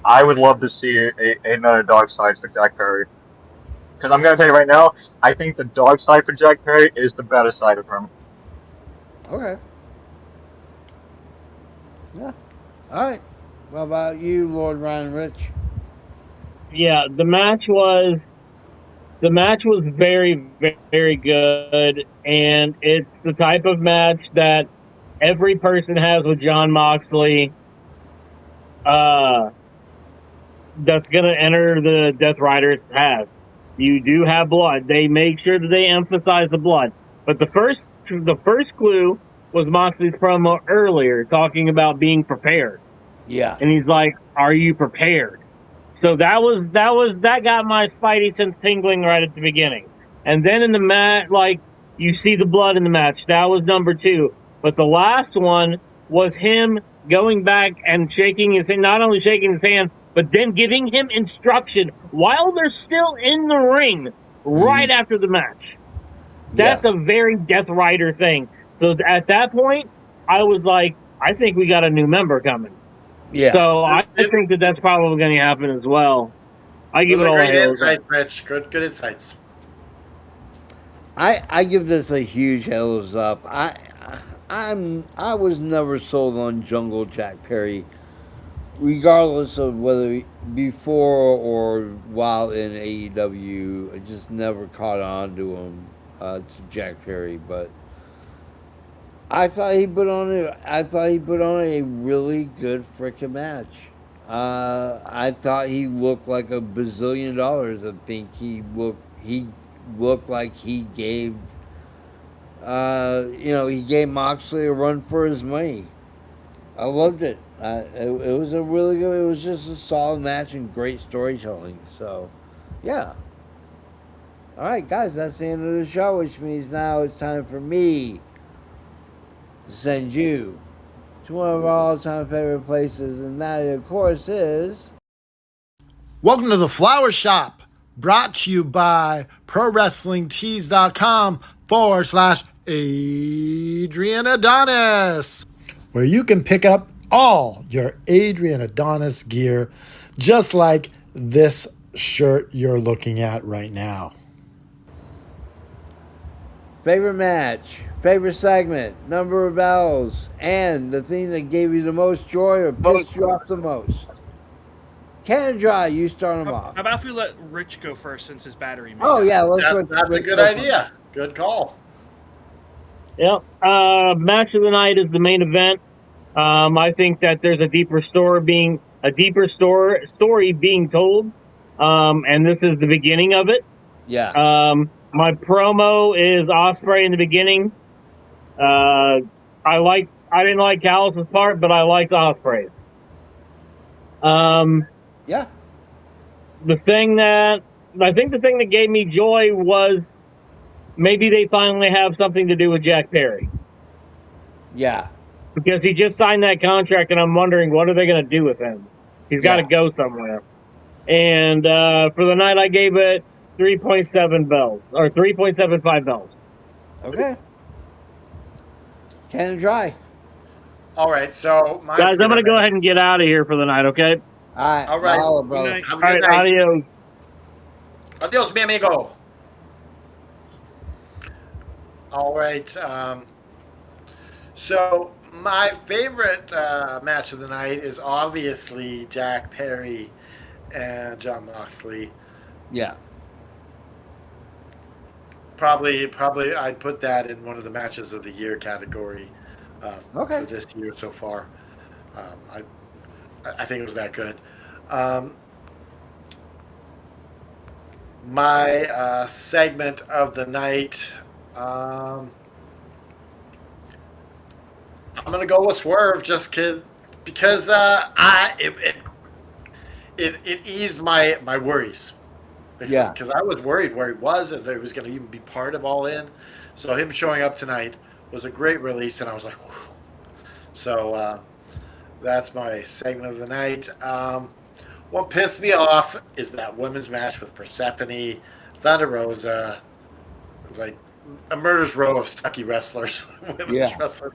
I would love to see another dark side for Jack Perry. Because I'm gonna tell you right now, I think the dark side for Jack Perry is the better side of him. Okay. Yeah. All right. What about you, Lord Ryan Rich? Yeah, the match was very, very good, and it's the type of match that every person has with John Moxley. Uh, that's gonna enter the Death Riders has. You do have blood. They make sure that they emphasize the blood. But the first clue was Moxley's promo earlier, talking about being prepared, Yeah. and he's like, "Are you prepared?" So that got my spidey sense tingling right at the beginning. And then in the match, like, you see the blood in the match. That was number two. But the last one was him going back and shaking his hand, not only shaking his hand, but then giving him instruction while they're still in the ring right after the match. Yeah. That's a very Death Rider thing. So at that point, I was like, I think we got a new member coming. Yeah. So I think that that's probably going to happen as well. I give it Really all a great hails up. insights, Rich. Good insights. I give this a huge heads up. I was never sold on Jungle Jack Perry, regardless of whether before or while in AEW. I just never caught on to him, to Jack Perry. But I thought he put on a really good freaking match. I thought he looked like $1 bazillion. I think he looked like he gave he gave Moxley a run for his money. I loved it. It was a really good. It was just a solid match and great storytelling. So, yeah. All right, guys, that's the end of the show, which means now it's time for me to send you to one of our all-time favorite places, and that, of course, is Welcome to the Flower Shop, brought to you by ProWrestlingTees.com/Adrian Adonis, where you can pick up all your Adrian Adonis gear, just like this shirt you're looking at right now. favorite match, favorite segment, number of bells, and the thing that gave you the most joy or pissed you off the most. Can Dry, you start them off. How about if we let Rich go first since his battery made Oh out? yeah, let's That's a good idea. Good call. Yep. Match of the night is the main event. I think that there's a deeper story being told, and this is the beginning of it. Yeah. My promo is Osprey in the beginning. I didn't like Callis' part, but I liked Osprey's. Yeah. The thing that gave me joy was maybe they finally have something to do with Jack Perry, Yeah. because he just signed that contract, and I'm wondering what are they going to do with him. He's got to go somewhere. And for the night, I gave it 3.7 bells or 3.75 bells. Okay. Can Dry. All right, so my Guys, I'm going to go ahead and get out of here for the night. Okay. All right. Mahalo, brother. Good night. Have a All good right. night. Adios. Adios, mi amigo. All right. So my favorite match of the night is obviously Jack Perry and John Moxley. Yeah. Probably, I'd put that in one of the matches of the year category Okay. for this year so far. I think it was that good. My segment of the night. I'm gonna go with Swerve just because it eased my worries. Yeah. Because I was worried where he was, if he was going to even be part of All In. So him showing up tonight was a great release, and I was like, whew. So that's my segment of the night. What pissed me off is that women's match with Persephone, Thunder Rosa. Like, a murder's row of sucky wrestlers, women's Yeah. wrestlers.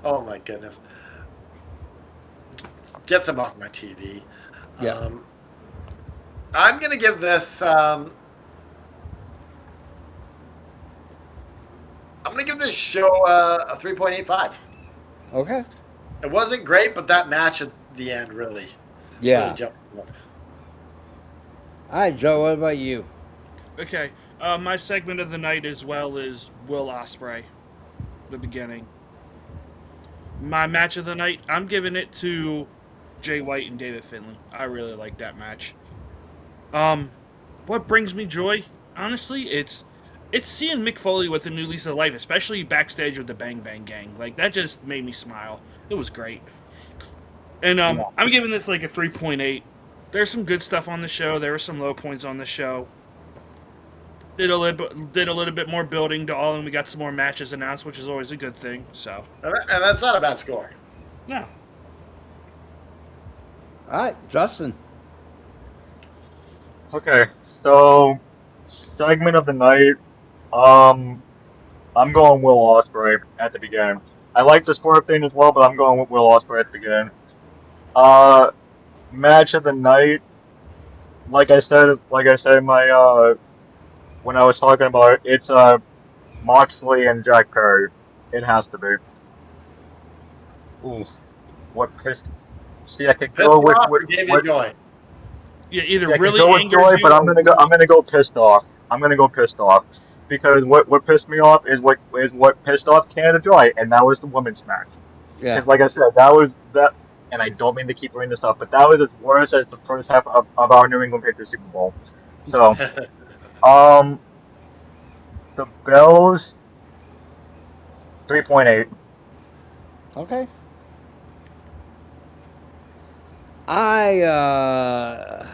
Oh my goodness! Get them off my TV. Yeah. Um, I'm gonna give this. I'm gonna give this show a 3.85. Okay. It wasn't great, but that match at the end really Yeah. jumped me up. All right, Joe. What about you? Okay, my segment of the night as well is Will Ospreay, the beginning. My match of the night, I'm giving it to Jay White and David Finlay. I really like that match. What brings me joy, honestly, it's seeing Mick Foley with a new lease of life, especially backstage with the Bang Bang Gang. Like that just made me smile. It was great. And Yeah. I'm giving this like a 3.8. There's some good stuff on the show. There were some low points on the show. Did a little bit more building to all, and we got some more matches announced, which is always a good thing. So, And that's not a bad score. yeah. All right, Justin. Okay, so segment of the night. I'm going Will Ospreay at the beginning. I like the score thing as well, but I'm going with Will Ospreay at the beginning. Uh, Match of the night. Like I said in my when I was talking about it, it's Moxley and Jack Perry. It has to be. Ooh, what pissed? See, I could Pissed go you with off or gave you joy? Yeah, either See, I could really go with angers joy, you but I'm or gonna go. I'm gonna go pissed off. I'm gonna go pissed off because what pissed me off is what pissed off Canada Joy, and that was the women's match. Yeah. Because like I said, that was that, and I don't mean to keep bringing this up, but that was as worse as the first half of our New England Patriots Super Bowl. So, um, the Bells 3.8. Okay. I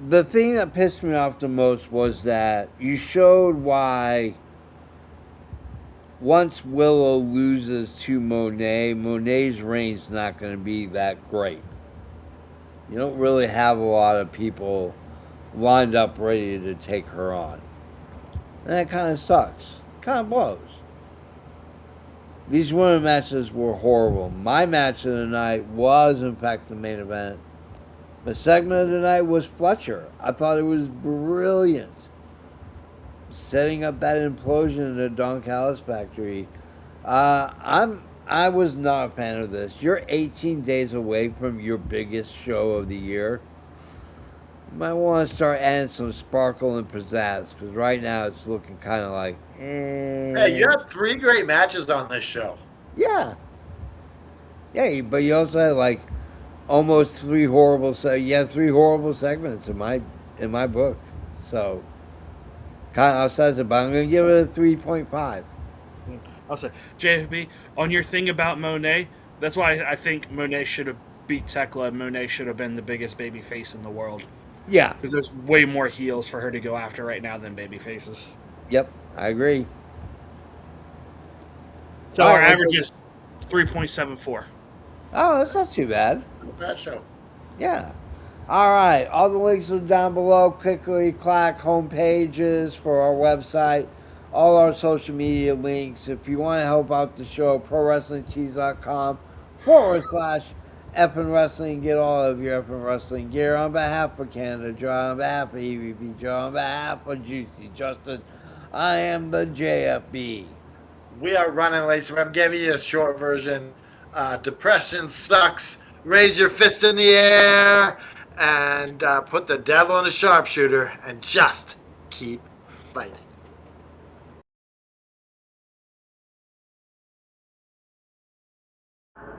the thing that pissed me off the most was that you showed why once Willow loses to Monet, Monet's reign's not going to be that great. You don't really have a lot of people lined up ready to take her on. And that kind of sucks. Kind of blows. These women matches were horrible. My match of the night was, in fact, the main event. The segment of the night was Fletcher. I thought it was brilliant. Setting up that implosion in the Don Callis factory. I was not a fan of this. You're 18 days away from your biggest show of the year. You might want to start adding some sparkle and pizzazz because right now it's looking kind of like, Hey, you had 3 great matches on this show. yeah, yeah. But you also had like almost 3 horrible. So you had 3 horrible segments in my book. So kind of upsets it, but I'm gonna give it a 3.5. I'll say JFB on your thing about Monet. That's why I think Monet should have beat Tekla. Monet should have been the biggest baby face in the world Yeah. because there's way more heels for her to go after right now than baby faces. Yep. I agree. So All our right, average is 3.74. Oh, that's not too bad. Bad show. Yeah. All right. All the links are down below. Clickly clack home pages for our website. All our social media links. If you want to help out the show, prowrestlingtees.com/effing wrestling. Get all of your effing wrestling gear on behalf of Canada Dry, on behalf of EVP Joe, on behalf of Juicy Justin. I am the JFB. We are running late, so I'm giving you a short version. Depression sucks. Raise your fist in the air and put the devil in a sharpshooter and just keep fighting.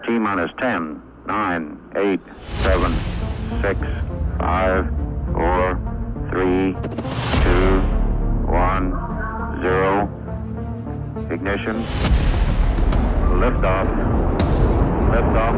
T-minus 10, 9, 8, 7, 6, 5, 4, 3, 2, 1, 0. Ignition. Liftoff. Liftoff.